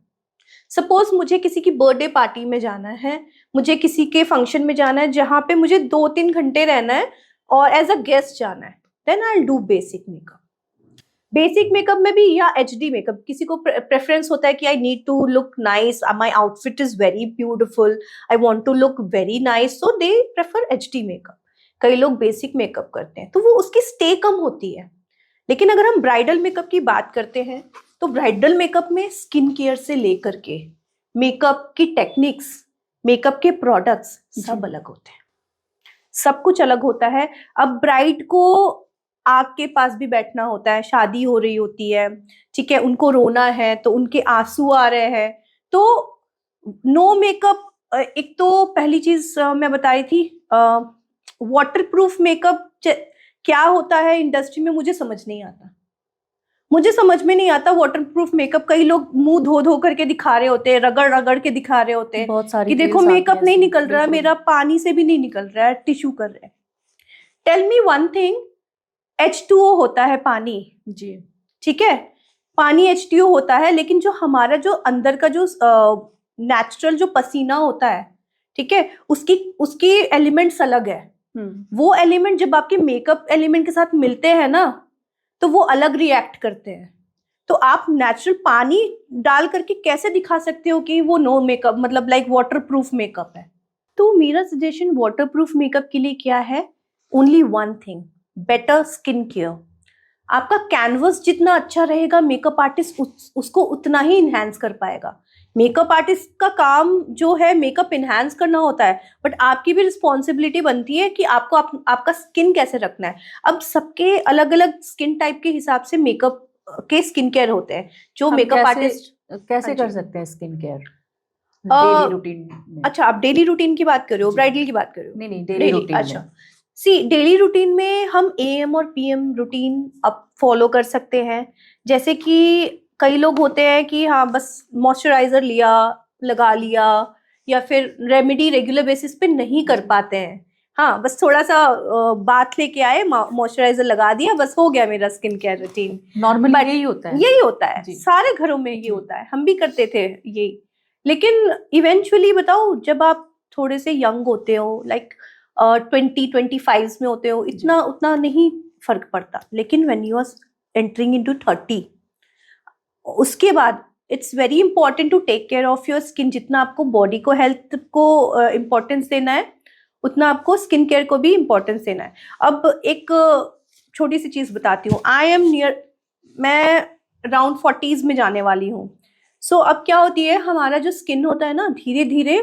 सपोज मुझे किसी की बर्थडे पार्टी में जाना है, मुझे किसी के फंक्शन में जाना है जहाँ पे मुझे 2-3 घंटे रहना है और एज अ गेस्ट जाना है, then I will do basic makeup. Basic makeup में भी, या एचडी मेकअप, किसी को प्रेफरेंस होता है कि I need to look nice, my outfit is very beautiful, I want to look very nice, so they prefer HD makeup. कई लोग बेसिक मेकअप करते हैं, तो वो उसकी स्टे कम होती है। लेकिन अगर हम ब्राइडल मेकअप की बात करते हैं, तो ब्राइडल मेकअप में स्किन केयर से लेकर के मेकअप की टेक्निक्स, मेकअप के प्रोडक्ट्स सब अलग होते हैं, सब कुछ अलग होता है। अब ब्राइड को आग के पास भी बैठना होता है, शादी हो रही होती है, ठीक है, उनको रोना है, तो उनके आंसू आ रहे हैं, तो नो मेकअप। एक तो पहली चीज मैं बता रही थी, वाटर प्रूफ मेकअप क्या होता है इंडस्ट्री में, मुझे समझ नहीं आता। मुझे समझ में नहीं आता वाटरप्रूफ मेकअप, कई लोग मुंह धो धो करके दिखा रहे होते हैं, रगड़ रगड़ के दिखा रहे होते हैं बहुत सारी कि देखो reels आती मेकअप हैं नहीं ऐसी, निकल रहा है बिल्कुल। मेरा, पानी से भी नहीं निकल रहा है, टिश्यू कर रहे हैं। Tell me one thing, H2O होता है पानी, जी ठीक है, पानी H2O होता है, लेकिन जो हमारा जो अंदर का जो नेचुरल जो पसीना होता है, ठीक है, उसकी उसकी एलिमेंट्स अलग है। वो एलिमेंट जब आपके मेकअप एलिमेंट के साथ मिलते हैं ना, तो वो अलग रिएक्ट करते हैं। तो आप नेचुरल पानी डाल करके कैसे दिखा सकते हो कि वो नो मेकअप, मतलब लाइक वाटरप्रूफ मेकअप है। तो मेरा सजेशन वाटरप्रूफ मेकअप के लिए क्या है, only one thing, better skin care. आपका कैनवस जितना अच्छा रहेगा, मेकअप आर्टिस्ट उसको उतना ही इन्हांस कर पाएगा। मेकअप आर्टिस्ट का काम जो है मेकअप इन्हांस करना होता है, बट आपकी भी रिस्पॉन्सिबिलिटी बनती है कि आपको आपका स्किन कैसे रखना है। अब सबके अलग अलग स्किन टाइप के हिसाब से मेकअप के स्किन केयर होते हैं, जो मेकअप आर्टिस्ट कैसे हाँ कर जी। सकते हैं स्किन केयर डेली रूटीन में? अच्छा, आप डेली रूटीन की बात कर रहे हो, जी। ब्राइडल की बात कर रहे हो? नहीं डेली रूटीन अच्छा, में। सी डेली रूटीन में हम AM और PM रूटीन अब फॉलो कर सकते हैं। जैसे कि कई लोग होते हैं कि हाँ बस मॉइस्चराइजर लिया, लगा लिया, या फिर रेमेडी रेगुलर बेसिस पे नहीं कर पाते हैं। हाँ, बस थोड़ा सा बाथ लेके आए, मॉइस्चराइजर लगा दिया, बस हो गया मेरा skin care routine. Normally But यही होता है। यही होता है, जी। सारे घरों में यही जी। होता है, हम भी करते थे यही। लेकिन इवेंचुअली बताओ, जब आप थोड़े से यंग होते हो, लाइक 20-25 में होते हो, इतना उतना नहीं फर्क पड़ता। लेकिन when you are entering into 30, उसके बाद it's very important to take care of your skin. जितना आपको बॉडी को हेल्थ को इम्पोर्टेंस देना है, उतना आपको स्किन केयर को भी इम्पोर्टेंस देना है। अब एक छोटी सी चीज बताती हूँ। आई एम नियर, मैं अराउंड 40s में जाने वाली हूँ। सो अब क्या होती है, हमारा जो स्किन होता है ना, धीरे धीरे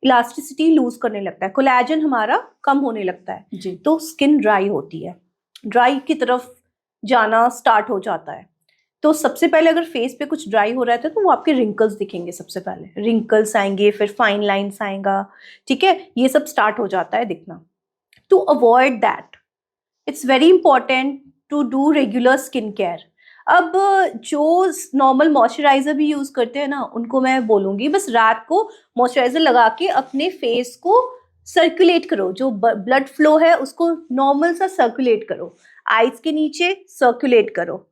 इलास्टिसिटी लूज करने लगता है, कोलेजन हमारा कम होने लगता है जी। तो स्किन ड्राई होती है, ड्राई की तरफ जाना स्टार्ट हो जाता है। तो सबसे पहले अगर फेस पे कुछ ड्राई हो रहा है तो वो आपके रिंकल्स दिखेंगे, सबसे पहले रिंकल्स आएंगे, फिर फाइन लाइंस आएगा, ठीक है, ये सब स्टार्ट हो जाता है दिखना। To avoid that, it's very important to do regular skin care. अब जो नॉर्मल मॉइस्चराइजर भी यूज करते हैं ना, उनको मैं बोलूंगी बस रात को मॉइस्चराइजर लगा के अपने फेस को सर्कुलेट करो, जो ब्लड फ्लो है उसको नॉर्मल सा सर्कुलेट करो, आईज के नीचे सर्कुलेट करो।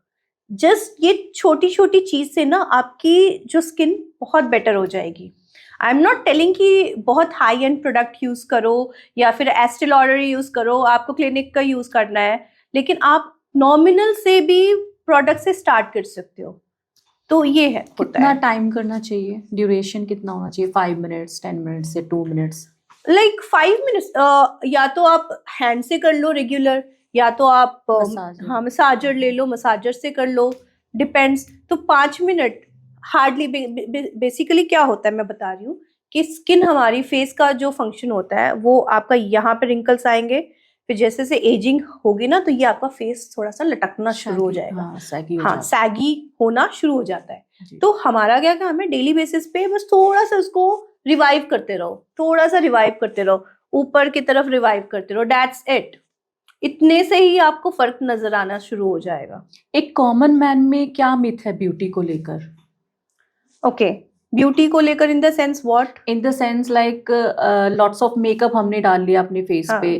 जस्ट ये छोटी छोटी चीज से ना आपकी जो स्किन बहुत बेटर हो जाएगी। आई एम नॉट टेलिंग कि बहुत हाई एंड प्रोडक्ट यूज करो या फिर एस्टे लॉडर यूज करो, आपको क्लिनिक का यूज करना है, लेकिन आप नॉमिनल से भी प्रोडक्ट से स्टार्ट कर सकते हो। तो ये है, कितना टाइम करना चाहिए, ड्यूरेशन कितना होना चाहिए? 5 मिनट्स, 10 मिनट्स या 2 मिनट्स? लाइक 5 मिनट्स, या तो आप हैंड से कर लो रेगुलर, या तो आप हाँ मसाजर ले लो, मसाजर से कर लो, डिपेंड्स। तो 5 मिनट हार्डली। बेसिकली क्या होता है मैं बता रही हूँ कि स्किन हमारी फेस का जो फंक्शन होता है वो आपका, यहाँ पे रिंकल्स आएंगे, फिर जैसे जैसे एजिंग होगी ना तो ये आपका फेस थोड़ा सा लटकना शुरू हो जाएगा। हाँ, सैगी होना शुरू हो जाता है। तो हमारा क्या काम है, डेली बेसिस पे बस थोड़ा सा उसको रिवाइव करते रहो, थोड़ा सा रिवाइव करते रहो, ऊपर की तरफ रिवाइव करते रहो, दैट्स इट। इतने से ही आपको फर्क नजर आना शुरू हो जाएगा। एक कॉमन मैन में क्या मिथ है ब्यूटी को लेकर? ओके, ब्यूटी को लेकर in the sense what? In the sense like lots of makeup हमने डाल लिया अपने फेस पे,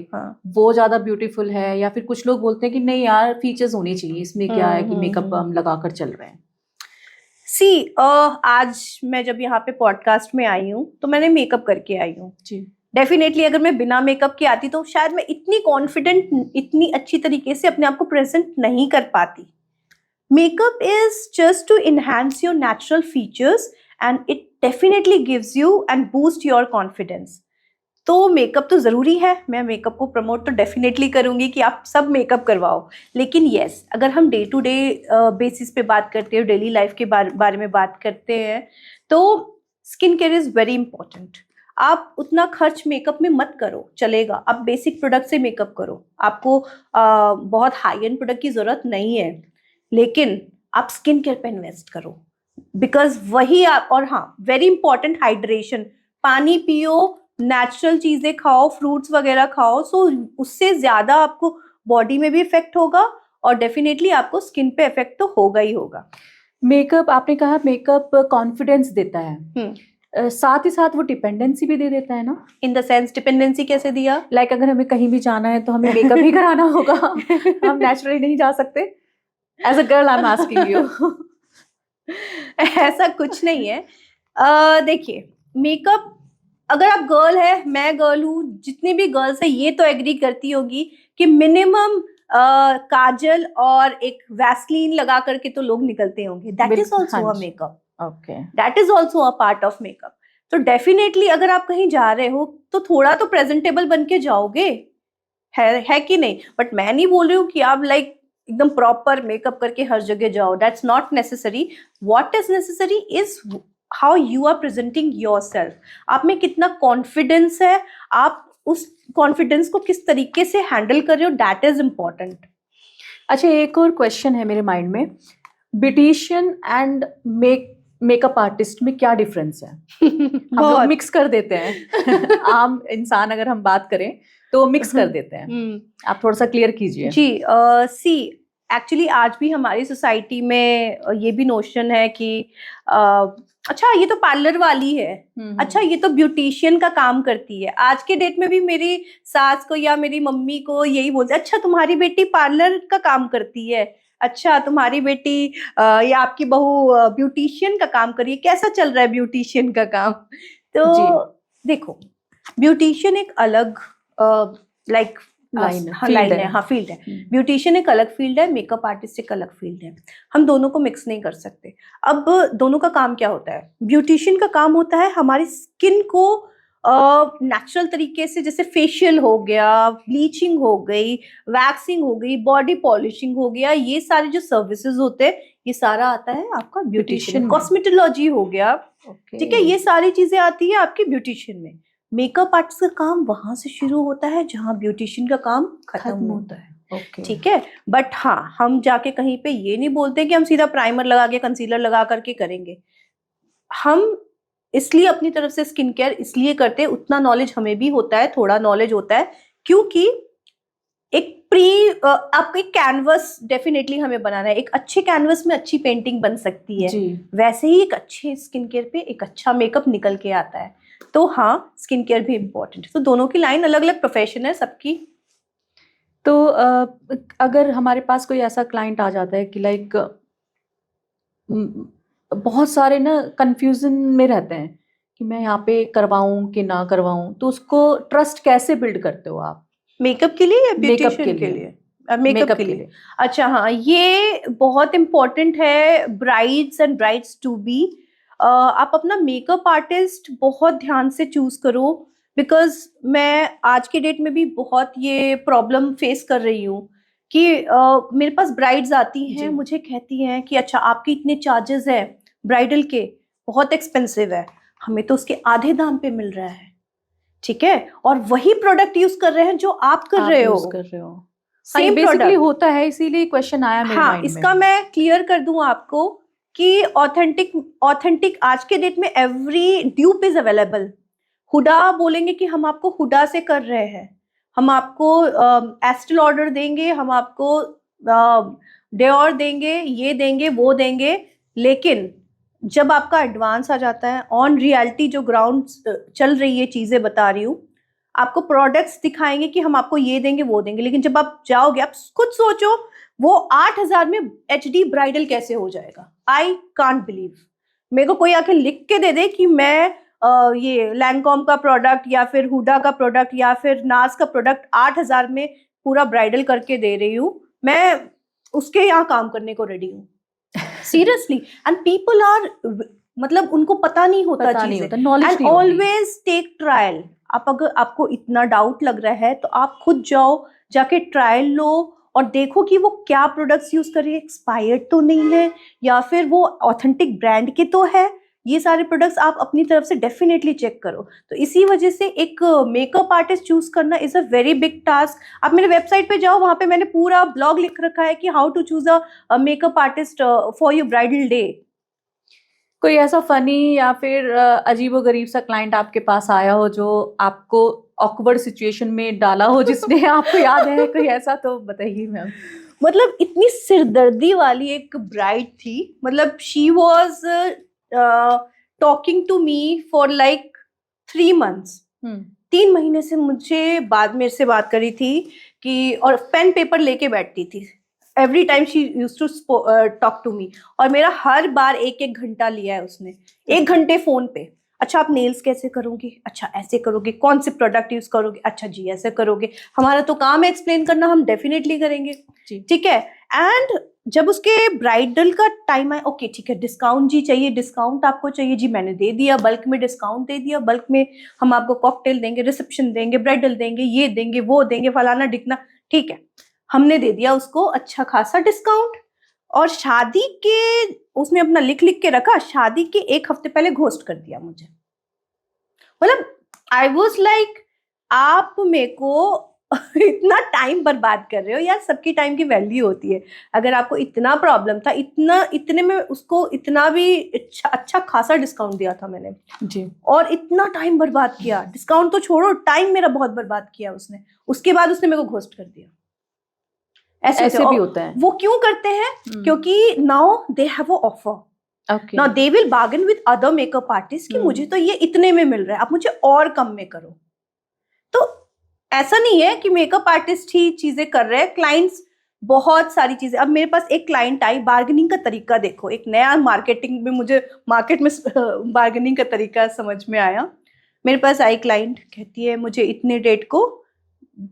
वो ज्यादा ब्यूटीफुल है, या फिर कुछ लोग बोलते हैं कि नहीं यार फीचर्स होने चाहिए, इसमें क्या है कि मेकअप हम लगा कर चल रहे हैं। सी आज मैं जब यहाँ पे पॉडकास्ट में आई हूँ तो मैंने मेकअप करके आई हूँ जी। डेफिनेटली अगर मैं बिना मेकअप के आती तो शायद मैं इतनी कॉन्फिडेंट, इतनी अच्छी तरीके से अपने आप को प्रेजेंट नहीं कर पाती। Makeup is just to enhance your natural features and it definitely gives you and boost your confidence. तो मेकअप तो ज़रूरी है, मैं मेकअप को प्रमोट तो डेफिनेटली करूँगी कि आप सब मेकअप करवाओ। लेकिन येस, अगर हम डे टू डे बेसिस पे बात करते हैं, डेली लाइफ के बारे में बात करते हैं, तो skin care is very important. आप उतना खर्च मेकअप में मत करो, चलेगा, आप बेसिक प्रोडक्ट से मेकअप करो, आपको बहुत हाई एंड प्रोडक्ट की ज़रूरत नहीं है, लेकिन आप स्किन केयर पे इन्वेस्ट करो, बिकॉज वही आप। और हाँ, वेरी इंपॉर्टेंट, हाइड्रेशन, पानी पियो, नेचुरल चीजें खाओ, फ्रूट्स वगैरह खाओ, सो उससे ज्यादा आपको बॉडी में भी इफेक्ट होगा और डेफिनेटली आपको स्किन पे इफेक्ट तो होगा ही होगा। मेकअप, आपने कहा मेकअप कॉन्फिडेंस देता है, साथ ही साथ वो डिपेंडेंसी भी दे देता है ना? इन द सेंस डिपेंडेंसी कैसे दिया? लाइक अगर हमें कहीं भी जाना है तो हमें मेकअप ही कराना होगा, हम नेचुरली नहीं जा सकते। As a girl I am asking you. ऐसा कुछ नहीं है। देखिए, मेकअप, अगर आप गर्ल है, मैं गर्ल हूँ, जितनी भी गर्ल्स है ये तो एग्री करती होगी कि मिनिमम काजल और एक वैसलीन लगा करके तो लोग निकलते होंगे। That is also a makeup. Okay, that is also a part of makeup. तो डेफिनेटली अगर आप कहीं जा रहे हो तो थोड़ा तो प्रेजेंटेबल बन के जाओगे, है कि नहीं? बट मैं नहीं बोल रही हूँ कि आप लाइक एकदम प्रॉपर मेकअप करके हर जगह जाओ। That's not necessary. What is necessary is how you are presenting yourself. आप में कितना कॉन्फिडेंस है, आप उस कॉन्फिडेंस को किस तरीके से हैंडल कर रहे हो, दैट इज इम्पोर्टेंट। अच्छा, एक और क्वेश्चन है मेरे माइंड में, ब्यूटिशियन एंड मेकअप आर्टिस्ट में क्या डिफरेंस है? हम लोग मिक्स कर देते हैं। आम इंसान अगर हम बात करें तो मिक्स कर देते हैं, आप थोड़ा सा क्लियर कीजिए। जी, सी एक्चुअली आज भी हमारी सोसाइटी में ये भी नोशन है कि अच्छा ये तो पार्लर वाली है, अच्छा ये तो ब्यूटिशियन का काम करती है। आज के डेट में भी मेरी सास को या मेरी मम्मी को यही बोलते हैं, अच्छा तुम्हारी बेटी पार्लर का काम करती है, अच्छा तुम्हारी बेटी या आपकी बहू ब्यूटिशियन का काम करिए। कैसा चल रहा है ब्यूटिशियन का काम? तो देखो, ब्यूटिशियन एक अलग लाइक लाइन है, हाँ फील्ड है। ब्यूटिशियन एक अलग फील्ड है, मेकअप आर्टिस्ट एक अलग फील्ड है। हम दोनों को मिक्स नहीं कर सकते। अब दोनों का काम क्या होता है? ब्यूटिशियन का काम होता है हमारी स्किन को नेचुरल तरीके से, जैसे फेशियल हो गया, ब्लीचिंग हो गई, वैक्सिंग हो गई, बॉडी पॉलिशिंग हो गया, ये सारे जो सर्विसेज होते हैं ये सारा आता है आपका ब्यूटिशियन। कॉस्मेटोलॉजी हो गया, ठीक है, ये सारी चीजें आती है आपके ब्यूटिशियन में। मेकअप आर्टिस्ट का काम वहां से शुरू होता है जहां ब्यूटिशियन का काम खत्म होता है। ठीक है, बट हाँ, हम जाके कहीं पे ये नहीं बोलते कि हम सीधा प्राइमर लगा के कंसीलर लगा करके करेंगे। हम इसलिए अपनी तरफ से स्किन केयर इसलिए करते हैं, उतना नॉलेज हमें भी होता है, थोड़ा नॉलेज होता है, क्योंकि एक आपको एक कैनवस डेफिनेटली हमें बनाना है। एक अच्छे कैनवस में अच्छी पेंटिंग बन सकती है जी। वैसे ही एक अच्छे स्किन केयर पे एक अच्छा मेकअप निकल के आता है। तो हाँ, स्किन केयर भी इम्पोर्टेंट है। तो दोनों की लाइन अलग अलग प्रोफेशन है सबकी। तो अगर हमारे पास कोई ऐसा क्लाइंट आ जाता है कि लाइक बहुत सारे ना कंफ्यूजन में रहते हैं कि मैं यहाँ पे करवाऊं कि ना करवाऊं, तो उसको ट्रस्ट कैसे बिल्ड करते हो आप? मेकअप के लिए या ब्यूटिशियन के लिए? मेकअप के लिए। अच्छा हाँ, ये बहुत इम्पोर्टेंट है brides and brides to be. आप अपना मेकअप आर्टिस्ट बहुत ध्यान से चूज करो, बिकॉज मैं आज के डेट में भी बहुत ये प्रॉब्लम फेस कर रही हूँ कि मेरे पास ब्राइड्स आती हैं, मुझे कहती हैं कि अच्छा आपके इतने चार्जेस है ब्राइडल के, बहुत एक्सपेंसिव है, हमें तो उसके आधे दाम पे मिल रहा है, ठीक है, और वही प्रोडक्ट यूज कर रहे हैं जो आप कर रहे हो। सेम बेसिकली होता है, इसीलिए क्वेश्चन आया मेरे माइंड में। इसका मैं क्लियर कर दूं आपको कि ऑथेंटिक आज के डेट में every dupe is available. Huda बोलेंगे कि हम आपको हुडा से कर रहे हैं, हम आपको एस्टल ऑर्डर देंगे, हम आपको डेओर देंगे, ये देंगे वो देंगे, लेकिन जब आपका एडवांस आ जाता है, ऑन रियलिटी जो ग्राउंड चल रही है चीजें बता रही हूँ, आपको प्रोडक्ट्स दिखाएंगे कि हम आपको ये देंगे वो देंगे, लेकिन जब आप जाओगे, आप खुद सोचो वो 8,000 में HD ब्राइडल कैसे हो जाएगा? I can't believe. मेरे को कोई आके लिख के दे दे कि मैं ये लैंकॉम का प्रोडक्ट या फिर हुडा का प्रोडक्ट या फिर नाज का प्रोडक्ट 8,000 में पूरा ब्राइडल करके दे रही हूँ, मैं उसके यहाँ काम करने को रेडी हूँ सीरियसली। एंड पीपल आर, मतलब उनको पता नहीं होता चीजें, एंड ऑलवेज टेक ट्रायल। आप अगर आपको इतना डाउट लग रहा है तो आप खुद जाओ, जाके ट्रायल लो और देखो कि वो क्या प्रोडक्ट्स यूज कर रही है, एक्सपायर्ड तो नहीं है या फिर वो ऑथेंटिक ब्रांड के तो है। ये सारे प्रोडक्ट्स आप अपनी तरफ से डेफिनेटली चेक करो। तो इसी वजह से एक मेकअप आर्टिस्ट चूज करना is a very big task. आप मेरे वेबसाइट पे जाओ, वहां पे मैंने पूरा ब्लॉग लिख रखा है कि how to choose a makeup artist for your bridal day. कोई ऐसा फनी या फिर अजीबोगरीब सा क्लाइंट आपके पास आया हो जो आपको ऑकवर्ड सिचुएशन में डाला हो, जिसने आपको याद है कोई ऐसा, तो बताइए मैम। मतलब इतनी सिरदर्दी वाली एक ब्राइड थी, मतलब she was talking to me for like 3 months। 3 महीने से मेरे से बात करी थी कि, और पेन पेपर लेके बैठती थी, every time she use to talk to me. और मेरा हर बार 1-1 घंटा लिया है उसने, 1 घंटे फोन पे। अच्छा आप नेल्स कैसे करोगे, अच्छा ऐसे करोगे, कौन से प्रोडक्ट यूज करोगे, अच्छा जी ऐसे करोगे, हमारा तो काम है एक्सप्लेन करना, हम डेफिनेटली करेंगे, ठीक है। एंड जब उसके ब्राइडल का टाइम आया, ओके ठीक है डिस्काउंट जी चाहिए, डिस्काउंट आपको चाहिए जी, मैंने दे दिया, बल्क में डिस्काउंट दे दिया, बल्क में हम आपको कॉकटेल देंगे, रिसेप्शन देंगे, ब्राइडल देंगे, ये देंगे, वो देंगे, फलाना डिकना, ठीक है। हमने दे दिया उसको अच्छा खासा डिस्काउंट। और शादी के उसने अपना लिख लिख के रखा, शादी के 1 हफ्ते पहले घोस्ट कर दिया मुझे। मतलब आई वाज लाइक आप मेरे को इतना टाइम बर्बाद कर रहे हो यार, सबकी टाइम की वैल्यू होती है। अगर आपको इतना प्रॉब्लम था, इतने में उसको इतना भी अच्छा खासा डिस्काउंट दिया था मैंने जी, और इतना टाइम बर्बाद किया, डिस्काउंट तो छोड़ो टाइम मेरा बहुत बर्बाद किया उसने। उसके बाद उसने मेरे को घोस्ट कर दिया। ऐसे भी होता है। वो क्यों करते हैं? क्योंकि now they have a offer, now they will bargain with other makeup artist कि मुझे तो ये इतने में मिल रहा है, आप मुझे और कम में करो। तो ऐसा नहीं है कि मेकअप आर्टिस्ट ही चीजें कर रहे हैं, क्लाइंट्स बहुत सारी चीजें। अब मेरे पास एक क्लाइंट आई, बार्गेनिंग का तरीका देखो, एक नया मार्केटिंग में मुझे मार्केट में बार्गेनिंग का तरीका समझ में आया। मेरे पास आई क्लाइंट, कहती है मुझे इतने डेट को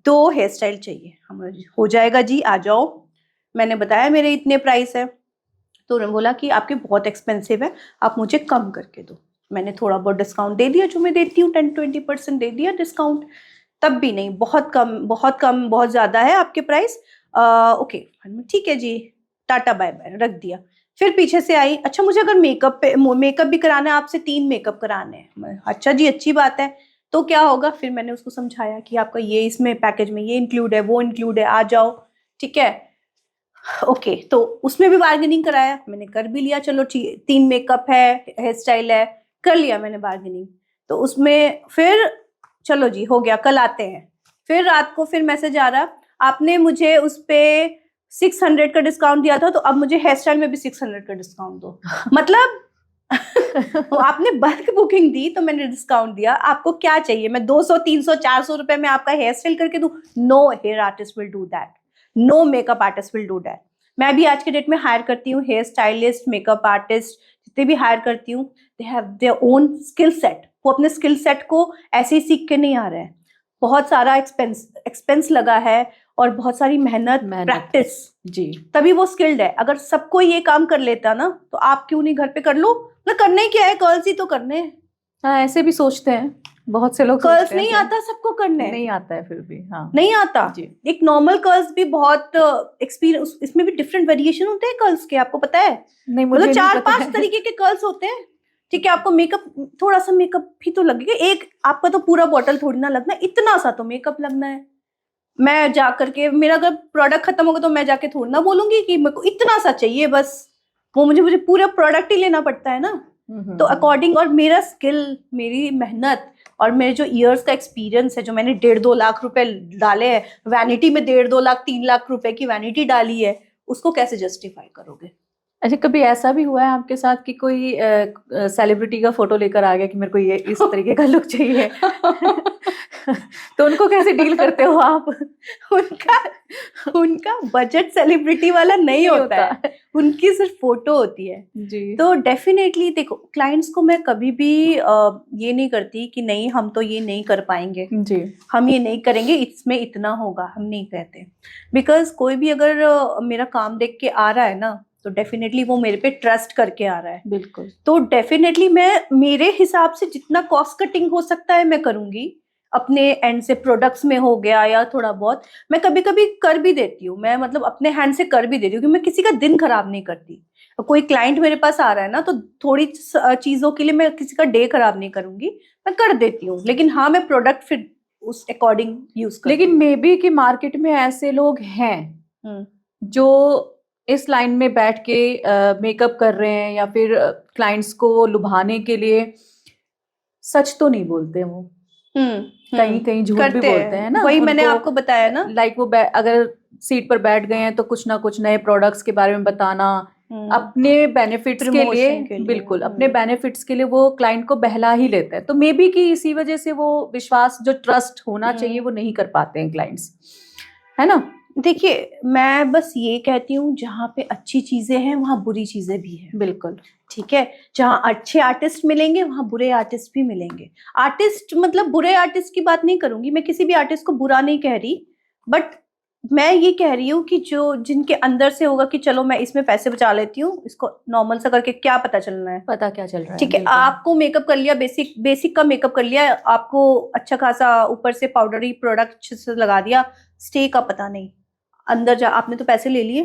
2 हेयर स्टाइल चाहिए। हम हो जाएगा जी, आ जाओ। मैंने बताया मेरे इतने प्राइस है, तो उन्होंने बोला कि आपके बहुत एक्सपेंसिव है, आप मुझे कम करके दो। मैंने थोड़ा बहुत डिस्काउंट दे दिया, जो मैं देती हूँ 10-20% दे दिया डिस्काउंट, तब भी नहीं, बहुत कम बहुत ज्यादा है आपके प्राइस। ओके ठीक है जी, टाटा बाय बाय, रख दिया। फिर पीछे से आई, अच्छा मुझे अगर मेकअप भी कराना है आपसे, 3 मेकअप कराने हैं। अच्छा जी अच्छी बात है, तो क्या होगा? फिर मैंने उसको समझाया कि आपका ये इसमें पैकेज में ये इंक्लूड है, वो इंक्लूड है, आ जाओ, ठीक है। ओके तो उसमें भी बार्गेनिंग कराया, मैंने कर भी लिया, चलो 3 मेकअप है, हेयर स्टाइल है, कर लिया मैंने बार्गेनिंग। तो उसमें फिर चलो जी हो गया, कल आते हैं। फिर रात को फिर मैसेज आ रहा, आपने मुझे उस पे 600 का डिस्काउंट दिया था, तो अब मुझे हेयर स्टाइल में भी 600 का डिस्काउंट दो। मतलब आपने बल्क बुकिंग दी तो मैंने डिस्काउंट दिया, आपको क्या चाहिए मैं 200, 300, 400 रुपए में आपका हेयर स्टाइल करके दूं? No hair artist will do that, no makeup artist will do that. मैं भी आज के डेट में हायर करती हूँ हेयर स्टाइलिस्ट, मेकअप आर्टिस्ट, जितने भी हायर करती हूँ, they have their own skill set. वो अपने स्किल सेट को ऐसे ही सीख के नहीं आ रहे हैं, बहुत सारा एक्सपेंस लगा है और बहुत सारी मेहनत प्रैक्टिस जी, तभी वो स्किल्ड है। अगर सबको ये काम कर लेता ना, तो आप क्यों नहीं घर पे कर लो ना, करने क्या है, कर्ल्स ही तो करने हैं। हाँ ऐसे भी सोचते हैं बहुत से लोग, कर्ल्स नहीं आता सबको करने, नहीं आता है फिर भी, हाँ नहीं आता जी। एक नॉर्मल कर्ल्स भी बहुत एक्सपीरियंस, इसमें भी डिफरेंट वेरिएशन होते हैं कर्ल्स के, आपको पता है? नहीं मुझे मतलब 4-5 तरीके के कर्ल्स होते हैं, ठीक है। आपको मेकअप, थोड़ा सा मेकअप भी तो लगेगा, एक आपका तो पूरा बॉटल थोड़ी ना लगना, इतना सा तो मेकअप लगना है। मैं जा करके, मेरा अगर प्रोडक्ट खत्म होगा तो मैं जाके थोड़ी ना बोलूंगी कि मेरे को इतना सा चाहिए बस, वो मुझे पूरा प्रोडक्ट ही लेना पड़ता है ना। तो अकॉर्डिंग, और मेरा स्किल, मेरी मेहनत और मेरे जो इयर्स का एक्सपीरियंस है, जो मैंने 1.5-2 लाख रुपए डाले हैं वैनिटी में, 1.5-2 लाख 3 लाख रुपए की वैनिटी डाली है, उसको कैसे जस्टिफाई करोगे? अच्छा कभी ऐसा भी हुआ है आपके साथ कि कोई सेलिब्रिटी का फोटो लेकर आ गया कि मेरे को ये इस तरीके का लुक चाहिए तो उनको कैसे डील करते हो आप? उनका बजट सेलिब्रिटी वाला नहीं होता है, उनकी सिर्फ फोटो होती है जी। तो डेफिनेटली देखो, क्लाइंट्स को मैं कभी भी ये नहीं करती कि नहीं हम तो ये नहीं कर पाएंगे जी, हम ये नहीं करेंगे, इसमें इतना होगा, हम नहीं कहते। बिकॉज कोई भी अगर मेरा काम देख के आ रहा है ना, तो डेफिनेटली वो मेरे पे ट्रस्ट करके आ रहा है। बिल्कुल। तो डेफिनेटली मैं, मेरे हिसाब से जितना कॉस्ट कटिंग हो सकता है मैं करूंगी, अपने एंड से प्रोडक्ट्स में हो गया या थोड़ा बहुत मैं कभी कभी कर भी देती हूँ, मैं मतलब अपने हैंड से कर भी देती हूँ, क्योंकि मैं किसी का दिन खराब नहीं करती। कोई क्लाइंट मेरे पास आ रहा है ना, तो थोड़ी चीजों के लिए मैं किसी का डे खराब नहीं करूंगी, मैं कर देती हूँ। लेकिन हाँ, मैं प्रोडक्ट फिर उस अकॉर्डिंग यूज करती हूँ। लेकिन मे बी कि मार्केट में ऐसे लोग हैं जो इस लाइन में बैठ के मेकअप कर रहे हैं या फिर क्लाइंट्स को लुभाने के लिए सच तो नहीं बोलते, वो कहीं कहीं झूठ भी बोलते हैं ना। वही मैंने आपको बताया ना, लाइक वो अगर सीट पर बैठ गए हैं तो कुछ ना कुछ नए प्रोडक्ट्स के बारे में बताना, अपने बेनिफिट्स के Promotion लिए, के लिए, बिल्कुल अपने बेनिफिट्स के लिए वो क्लाइंट को बहला ही लेते हैं। तो मे बी कि इसी वजह से वो विश्वास, जो ट्रस्ट होना चाहिए, वो नहीं कर पाते हैं क्लाइंट्स, है ना। देखिए, मैं बस ये कहती हूँ, जहाँ पे अच्छी चीजें हैं वहाँ बुरी चीजें भी हैं। बिल्कुल, ठीक है, जहाँ अच्छे आर्टिस्ट मिलेंगे वहाँ बुरे आर्टिस्ट भी मिलेंगे। आर्टिस्ट मतलब बुरे आर्टिस्ट की बात नहीं करूंगी, मैं किसी भी आर्टिस्ट को बुरा नहीं कह रही, बट मैं ये कह रही हूँ कि जो जिनके अंदर से होगा कि चलो मैं इसमें पैसे बचा लेती हूँ, इसको नॉर्मल सा करके क्या पता चलना है, पता क्या चल रहा है। ठीक है, बिल्कुल। आपको मेकअप कर लिया, बेसिक का मेकअप कर लिया, आपको अच्छा खासा ऊपर से पाउडरी प्रोडक्ट से लगा दिया, स्टे का पता नहीं, अंदर जा आपने तो पैसे ले लिए,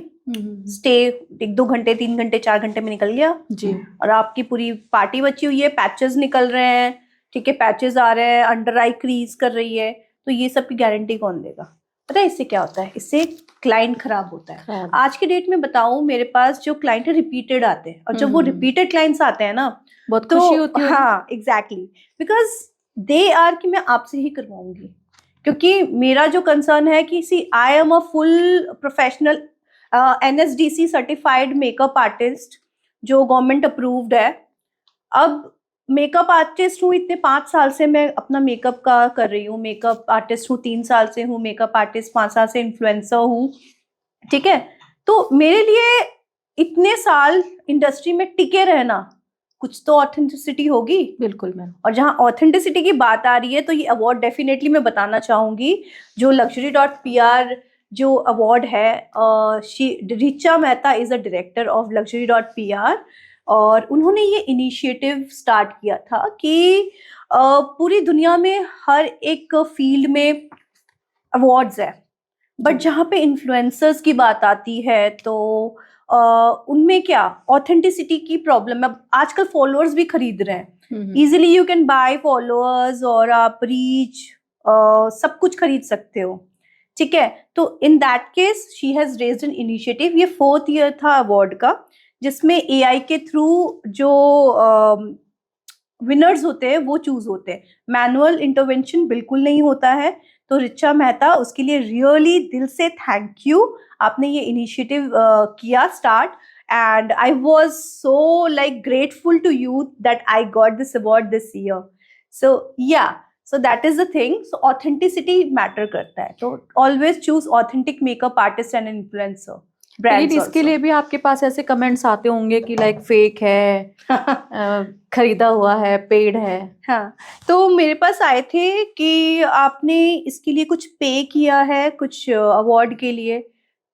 स्टे 1-2 घंटे 3 घंटे 4 घंटे में निकल गया जी। और आपकी पूरी पार्टी बची हुई है, पैचेस निकल रहे हैं, ठीक है, पैचेस आ रहे हैं, अंडर आई क्रीज कर रही है, तो ये सब की गारंटी कौन देगा? पता है इससे क्या होता है? इससे क्लाइंट खराब होता है। आज के डेट में बताऊं, मेरे पास जो क्लाइंट है रिपीटेड आते हैं, और जब वो रिपीटेड क्लाइंट्स आते हैं ना, बहुत तो खुशी होती है। हाँ, एग्जैक्टली, बिकॉज दे आर कि मैं आपसे ही करवाऊंगी, क्योंकि मेरा जो कंसर्न है कि see I am a full professional NSDC certified makeup artist, जो गवर्नमेंट अप्रूव्ड है। अब मेकअप आर्टिस्ट हूँ, इतने 5 साल से मैं अपना मेकअप का कर रही हूँ, मेकअप आर्टिस्ट हूँ 3 साल से हूँ, मेकअप आर्टिस्ट 5 साल से, इन्फ्लुएंसर हूँ, ठीक है। तो मेरे लिए इतने साल इंडस्ट्री में टिके रहना, कुछ तो ऑथेंटिसिटी होगी। बिल्कुल मैम। और जहाँ ऑथेंटिसिटी की बात आ रही है, तो ये अवार्ड डेफिनेटली मैं बताना चाहूंगी, जो luxury.pr जो अवार्ड है, Richa Mehta is a director of luxury.pr, और उन्होंने ये इनिशिएटिव स्टार्ट किया था कि पूरी दुनिया में हर एक फील्ड में अवार्ड्स है, बट जहाँ पे इन्फ्लुएंसर्स की बात आती है तो उनमें क्या ऑथेंटिसिटी की प्रॉब्लम है। आजकल फॉलोअर्स भी खरीद रहे हैं, easily you can buy followers, और आप रीच सब कुछ खरीद सकते हो, ठीक है। तो in that case she has raised an initiative, ये 4th ईयर था अवार्ड का, जिसमें AI के थ्रू जो विनर्स होते हैं वो चूज होते हैं, मैनुअल इंटरवेंशन बिल्कुल नहीं होता है। तो रिचा मेहता, उसके लिए रियली दिल से थैंक यू, आपने ये इनिशिएटिव किया start, and I was so like grateful to you that I got this award this year. So yeah, so that is the thing. So authenticity matter करता है, तो always choose authentic makeup artist and influencer. लेकिन इसके लिए भी आपके पास ऐसे comments आते होंगे कि लाइक फेक है, खरीदा हुआ है, पेड है। हाँ, तो मेरे पास आए थे कि आपने इसके लिए कुछ पे किया है, कुछ अवार्ड के लिए,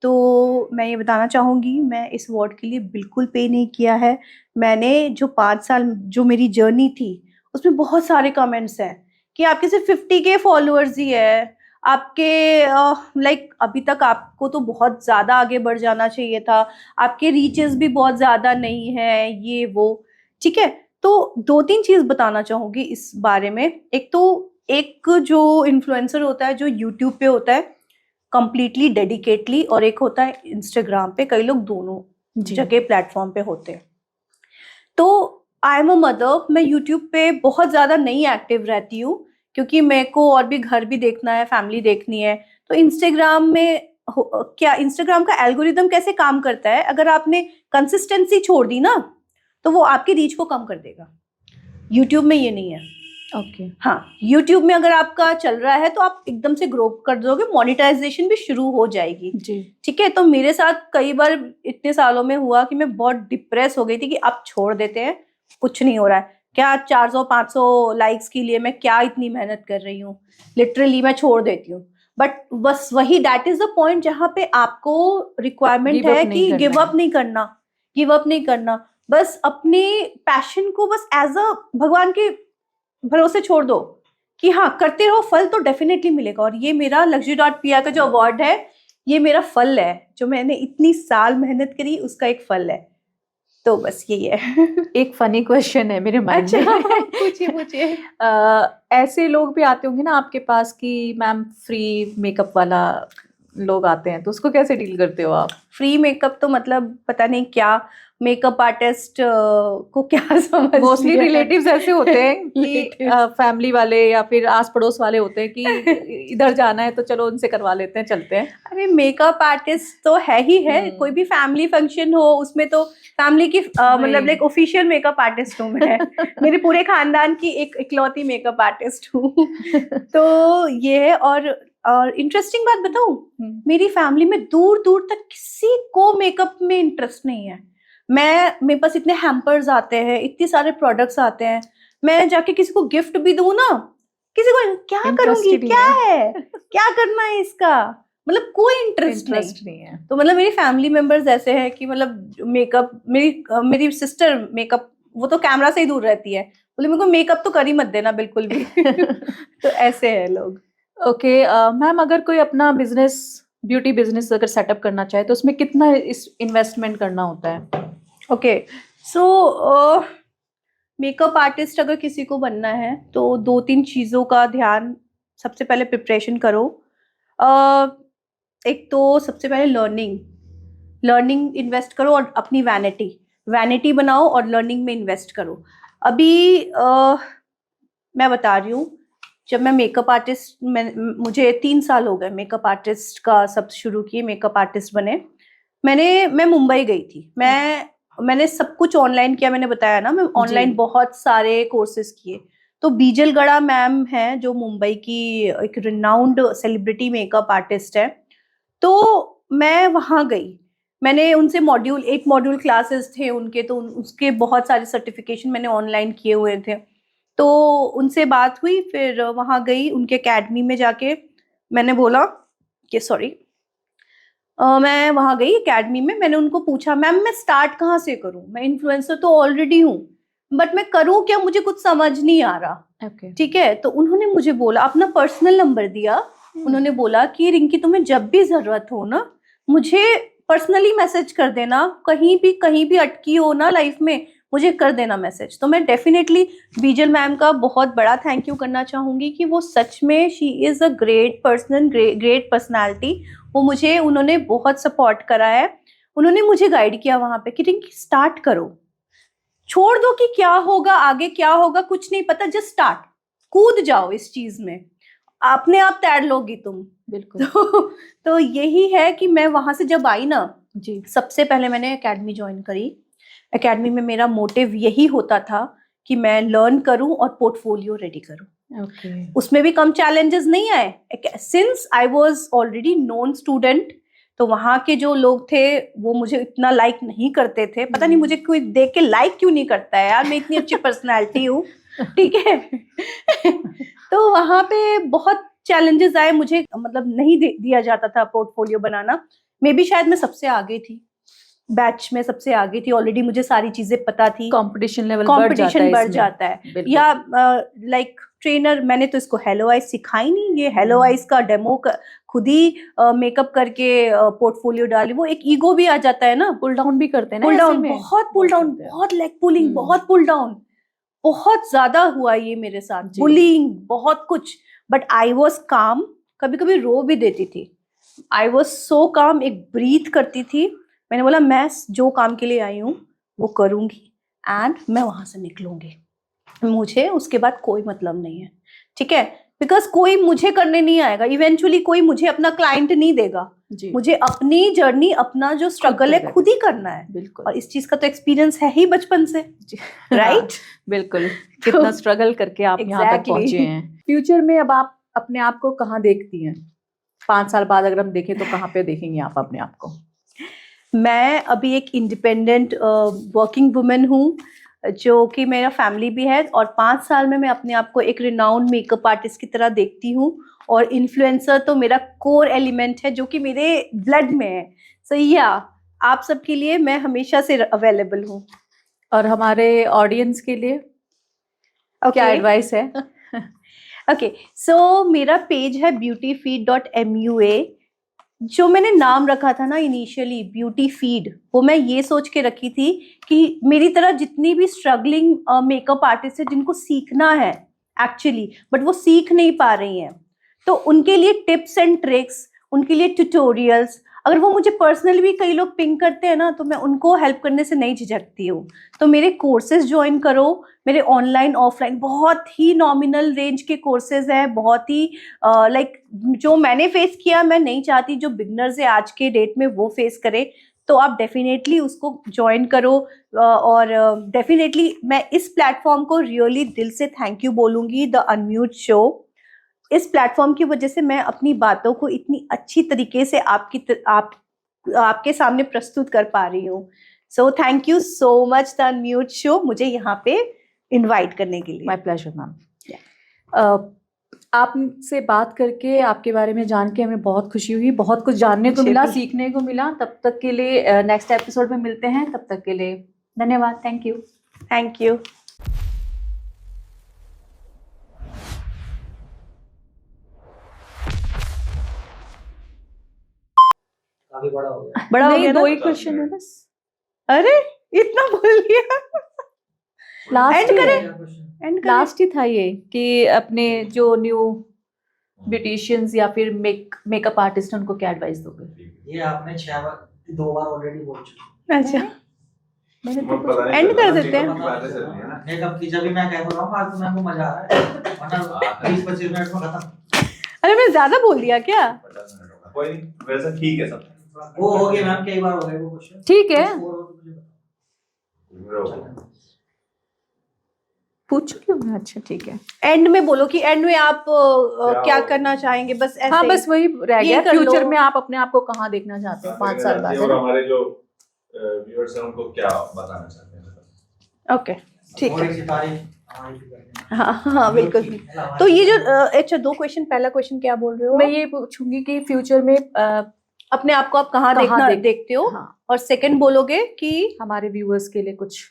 तो मैं ये बताना चाहूँगी, मैं इस अवार्ड के लिए बिल्कुल पे नहीं किया है। मैंने जो 5 साल जो मेरी जर्नी थी, उसमें बहुत सारे कमेंट्स हैं कि आपके सिर्फ 50K फॉलोअर्स ही है, आपके लाइक अभी तक आपको तो बहुत ज़्यादा आगे बढ़ जाना चाहिए था, आपके रीचेस भी बहुत ज़्यादा नहीं है, ये वो, ठीक है। तो 2-3 चीज़ बताना चाहूँगी इस बारे में। एक तो एक जो इन्फ्लुएंसर होता है जो यूट्यूब पे होता है कंप्लीटली डेडिकेटली, और एक होता है इंस्टाग्राम पे, कई लोग दोनों जगह प्लेटफॉर्म पे होते हैं। तो आई एम अ मदर, मैं यूट्यूब पे बहुत ज़्यादा नहीं एक्टिव रहती हूँ, क्योंकि मेरे को और भी घर भी देखना है, फैमिली देखनी है। तो इंस्टाग्राम में क्या, इंस्टाग्राम का एल्गोरिदम कैसे काम करता है, अगर आपने कंसिस्टेंसी छोड़ दी ना, तो वो आपकी रीच को कम कर देगा। यूट्यूब में ये नहीं है। ओके। हाँ, यूट्यूब में अगर आपका चल रहा है तो आप एकदम से ग्रो कर दोगे, मोनेटाइजेशन भी शुरू हो जाएगी जी। ठीक है। तो मेरे साथ कई बार इतने सालों में हुआ कि मैं बहुत डिप्रेस हो गई थी कि आप छोड़ देते हैं, कुछ नहीं हो रहा है, क्या 400-500 लाइक्स के लिए मैं क्या इतनी मेहनत कर रही हूँ, लिटरली मैं छोड़ देती हूँ। बट बस वही, दैट इज द पॉइंट जहाँ पे आपको रिक्वायरमेंट है कि गिव अप नहीं करना, गिव अप नहीं करना, बस अपने पैशन को बस एज अ भगवान के भरोसे छोड़ दो कि हाँ करते रहो, फल तो डेफिनेटली मिलेगा। और ये मेरा luxury.pr का जो अवार्ड है, ये मेरा फल है, जो मैंने इतनी साल मेहनत करी उसका एक फल है। तो बस यही है। एक फनी क्वेश्चन है मेरे माइंड में। पूछिए। ऐसे लोग भी आते होंगे ना आपके पास कि मैम फ्री मेकअप वाला लोग आते हैं, तो उसको कैसे डील करते हो आप? फ्री मेकअप तो मतलब पता नहीं क्या, मेकअप आर्टिस्ट को क्या समझ मोस्टली लिया है। रिलेटिव्स ऐसे होते हैं कि Relatives। फैमिली वाले या फिर आस पड़ोस वाले होते हैं कि इधर जाना है तो चलो उनसे करवा लेते हैं, चलते हैं। अरे मेकअप आर्टिस्ट तो है ही है, कोई भी फैमिली फंक्शन हो उसमें तो फैमिली की मतलब लाइक ऑफिशियल मेकअप आर्टिस्ट हूँ मैं। मेरे पूरे खानदान की एक इकलौती मेकअप आर्टिस्ट हूँ। तो ये है। और इंटरेस्टिंग बात बताऊं, मेरी फैमिली में दूर दूर तक किसी को मेकअप में इंटरेस्ट नहीं है। मेरे पास इतने हैम्पर्स आते हैं, इतने सारे प्रोडक्ट्स आते हैं, मैं जाके किसी को गिफ्ट भी दूं ना, किसी को क्या करूंगी, Interested ही क्या है। है, क्या करना है इसका, मतलब कोई इंटरेस्ट नहीं है। तो मतलब मेरी फैमिली मेंबर्स ऐसे हैं कि मतलब मेकअप, मेरी सिस्टर मेकअप, वो तो कैमरा से ही दूर रहती है, बोले मेरे को मेकअप तो कर ही मत देना बिल्कुल भी। तो ऐसे है लोग। ओके मैम, अगर कोई अपना बिजनेस, ब्यूटी बिजनेस अगर सेटअप करना चाहे तो उसमें कितना इस इन्वेस्टमेंट करना होता है? ओके, सो मेकअप आर्टिस्ट अगर किसी को बनना है तो 2-3 चीज़ों का ध्यान, सबसे पहले प्रिपरेशन करो। एक तो सबसे पहले लर्निंग इन्वेस्ट करो, और अपनी वैनिटी बनाओ और लर्निंग में इन्वेस्ट करो। अभी मैं बता रही हूँ, जब मैं मेकअप आर्टिस्ट, मुझे 3 साल हो गए मेकअप आर्टिस्ट का सब शुरू किए, मेकअप आर्टिस्ट बने। मैं मुंबई गई थी, मैंने सब कुछ ऑनलाइन किया, मैंने बताया ना, मैं ऑनलाइन बहुत सारे कोर्सेज किए। तो बीजल गड़ा मैम हैं जो मुंबई की एक रिनाउंड सेलिब्रिटी मेकअप आर्टिस्ट है, तो मैं वहाँ गई, मैंने उनसे एक मॉड्यूल क्लासेस थे उनके, तो उसके बहुत सारे सर्टिफिकेशन मैंने ऑनलाइन किए हुए थे। तो उनसे बात हुई, फिर वहाँ गई उनके एकेडमी में जाके, मैंने बोला कि सॉरी, मैं वहाँ गई एकेडमी में, मैंने उनको पूछा मैम मैं स्टार्ट कहाँ से करूँ, मैं इन्फ्लुएंसर तो ऑलरेडी हूँ बट मैं करूँ क्या, मुझे कुछ समझ नहीं आ रहा। ठीक है, तो उन्होंने मुझे बोला, अपना पर्सनल नंबर दिया, उन्होंने बोला कि रिंकी तुम्हें जब भी जरूरत हो ना मुझे पर्सनली मैसेज कर देना, कहीं भी अटकी हो ना लाइफ में मुझे कर देना मैसेज। तो मैं डेफिनेटली बीजल मैम का बहुत बड़ा थैंक यू करना चाहूंगी कि वो सच में she is a great person, great personality. वो मुझे, उन्होंने बहुत सपोर्ट करा है, उन्होंने मुझे गाइड किया वहां पे कि रिंकी स्टार्ट करो, छोड़ दो कि क्या होगा आगे, क्या होगा कुछ नहीं पता, जस्ट स्टार्ट, कूद जाओ इस चीज में, अपने आप तैर लोगी तुम। बिल्कुल। तो यही है कि मैं वहां से जब आई ना जी, सबसे पहले मैंने एकेडमी ज्वाइन करी। एकेडमी में मेरा मोटिव यही होता था कि मैं लर्न करूं और पोर्टफोलियो रेडी करूं। उसमें भी कम चैलेंजेस नहीं आए, since I was already known student, तो वहाँ के जो लोग थे वो मुझे इतना लाइक नहीं करते थे, पता नहीं मुझे कोई देख के लाइक क्यों नहीं करता है यार, मैं इतनी अच्छी पर्सनैलिटी हूँ। ठीक है। तो वहाँ पे बहुत चैलेंजेस आए, मुझे मतलब नहीं दिया जाता था पोर्टफोलियो बनाना। मे बी शायद मैं सबसे आगे थी, बैच में सबसे आगे थी, ऑलरेडी मुझे सारी चीजें पता थी, कंपटीशन लेवल बढ़ जाता है। या लाइक ट्रेनर, मैंने तो इसको हेलो आइज सिखाई नहीं, ये हेलो आइज का डेमो खुद ही मेकअप करके पोर्टफोलियो डाली, वो एक ईगो भी आ जाता है ना, पुल डाउन भी करते हैं ना, पुल डाउन, बहुत पुल डाउन, बहुत लेग पुलिंग, बहुत पुल डाउन, बहुत ज्यादा हुआ ये मेरे साथ, बुलिंग बहुत कुछ। बट आई वॉज काम, कभी कभी रो भी देती थी, आई वॉज सो काम, एक ब्रीथ करती थी। मैंने बोला मैं जो काम के लिए आई हूँ वो करूंगी एंड मैं वहां से निकलूंगी, मुझे उसके बाद कोई मतलब नहीं है। ठीक है, बिकॉज कोई मुझे करने नहीं आएगा, इवेंचुअली कोई मुझे अपना क्लाइंट नहीं देगा, मुझे अपनी जर्नी, अपना जो स्ट्रगल है खुद ही करना है। बिल्कुल, और इस चीज का तो एक्सपीरियंस है ही बचपन से, राइट? बिल्कुल, कितना स्ट्रगल करके आप यहाँ तक पहुंचे हैं। फ्यूचर में अब आप अपने आप को कहाँ देखती हैं? 5 साल बाद अगर हम देखें तो कहाँ पे देखेंगे आप अपने आप को? मैं अभी एक इंडिपेंडेंट वर्किंग वुमेन हूँ, जो कि मेरा फैमिली भी है, और 5 साल में मैं अपने आप को एक रिनाउंड मेकअप आर्टिस्ट की तरह देखती हूँ, और इन्फ्लुएंसर तो मेरा कोर एलिमेंट है जो कि मेरे ब्लड में है। सो या आप सबके लिए मैं हमेशा से अवेलेबल हूँ। और हमारे ऑडियंस के लिए क्या एडवाइस है? ओके, सो मेरा पेज है beautyfeed.mua, जो मैंने नाम रखा था ना इनिशियली ब्यूटी फीड, वो मैं ये सोच के रखी थी कि मेरी तरह जितनी भी स्ट्रगलिंग मेकअप आर्टिस्ट है जिनको सीखना है एक्चुअली, बट वो सीख नहीं पा रही हैं, तो उनके लिए टिप्स एंड ट्रिक्स, उनके लिए ट्यूटोरियल्स, अगर वो मुझे पर्सनली भी कई लोग पिंग करते हैं ना, तो मैं उनको हेल्प करने से नहीं झिझकती हूँ। तो मेरे कोर्सेज ज्वाइन करो, मेरे ऑनलाइन ऑफलाइन बहुत ही नॉमिनल रेंज के कोर्सेज हैं, बहुत ही लाइक जो मैंने फेस किया, मैं नहीं चाहती जो बिगनर्स है आज के डेट में वो फेस करे। तो आप डेफिनेटली उसको ज्वाइन करो। और डेफिनेटली मैं इस प्लेटफॉर्म को रियली दिल से थैंक यू बोलूंगी, द अनम्यूट शो। इस प्लेटफॉर्म की वजह से मैं अपनी बातों को इतनी अच्छी तरीके से आपके सामने प्रस्तुत कर पा रही हूँ। So thank you so much the unmute show, मुझे यहाँ पे इनवाइट करने के लिए। My pleasure ma'am. आपसे बात करके, आपके बारे में जान के हमें बहुत खुशी हुई, बहुत कुछ जानने को मिला, सीखने को मिला। तब तक के लिए नेक्स्ट एपिसोड में मिलते हैं, तब तक के लिए धन्यवाद। Thank you. Thank you. काफी बड़ा हो गया। बड़ा हो नहीं, गया दो ना? ही क्वेश्चन है बस। अरे इतना बोल दिया। लास्ट एंड करें? क्वेश्चन लास्ट ही था ये कि अपने जो न्यू ब्यूटिशियंस या फिर मेकअप आर्टिस्ट उनको क्या एडवाइस दोगे? ये आपने 2 बार ऑलरेडी बोल चुके अच्छा, मैंने मैं पता नहीं एंड चला, कर देते हैं। मेकअप की बातें चल रही है ना। मेकअप की जब भी मैं कह रहा हूँ आज तो मैंने मजा आ रहा है, वरना 20-25 मिनट में खत्म। अरे मैं ज्यादा बोल दिया क्या? 50 मिनट होगा, कोई नहीं, वैसे ठीक है सब। वो हो गया मैम, कई बार हो गए वो क्वेश्चन। ठीक है, पूछ क्यों मैं? अच्छा ठीक है। एंड में बोलो कि एंड में आप क्या करना चाहेंगे, बस ऐसे हाँ ही। बस वही रह ये गया, कर लो। फ्यूचर में आप अपने आप को कहाँ देखना चाहते हो 5 साल बाद, है और ना? हमारे जो व्यूअर्स हैं उनको क्या बताना चाहते हैं? ओके ठीक है। थोड़ी सी तारीफ हमारी भी करते हैं। हाँ हाँ बिल्कुल। तो ये जो अच्छा 2 क्वेश्चन, पहला क्वेश्चन क्या बोल रहे हो? मैं ये पूछूंगी कि फ्यूचर में अपने आप को आप कहाँ कहाँ देखते हो? हाँ, और सेकंड बोलोगे कि हमारे व्यूअर्स के लिए कुछ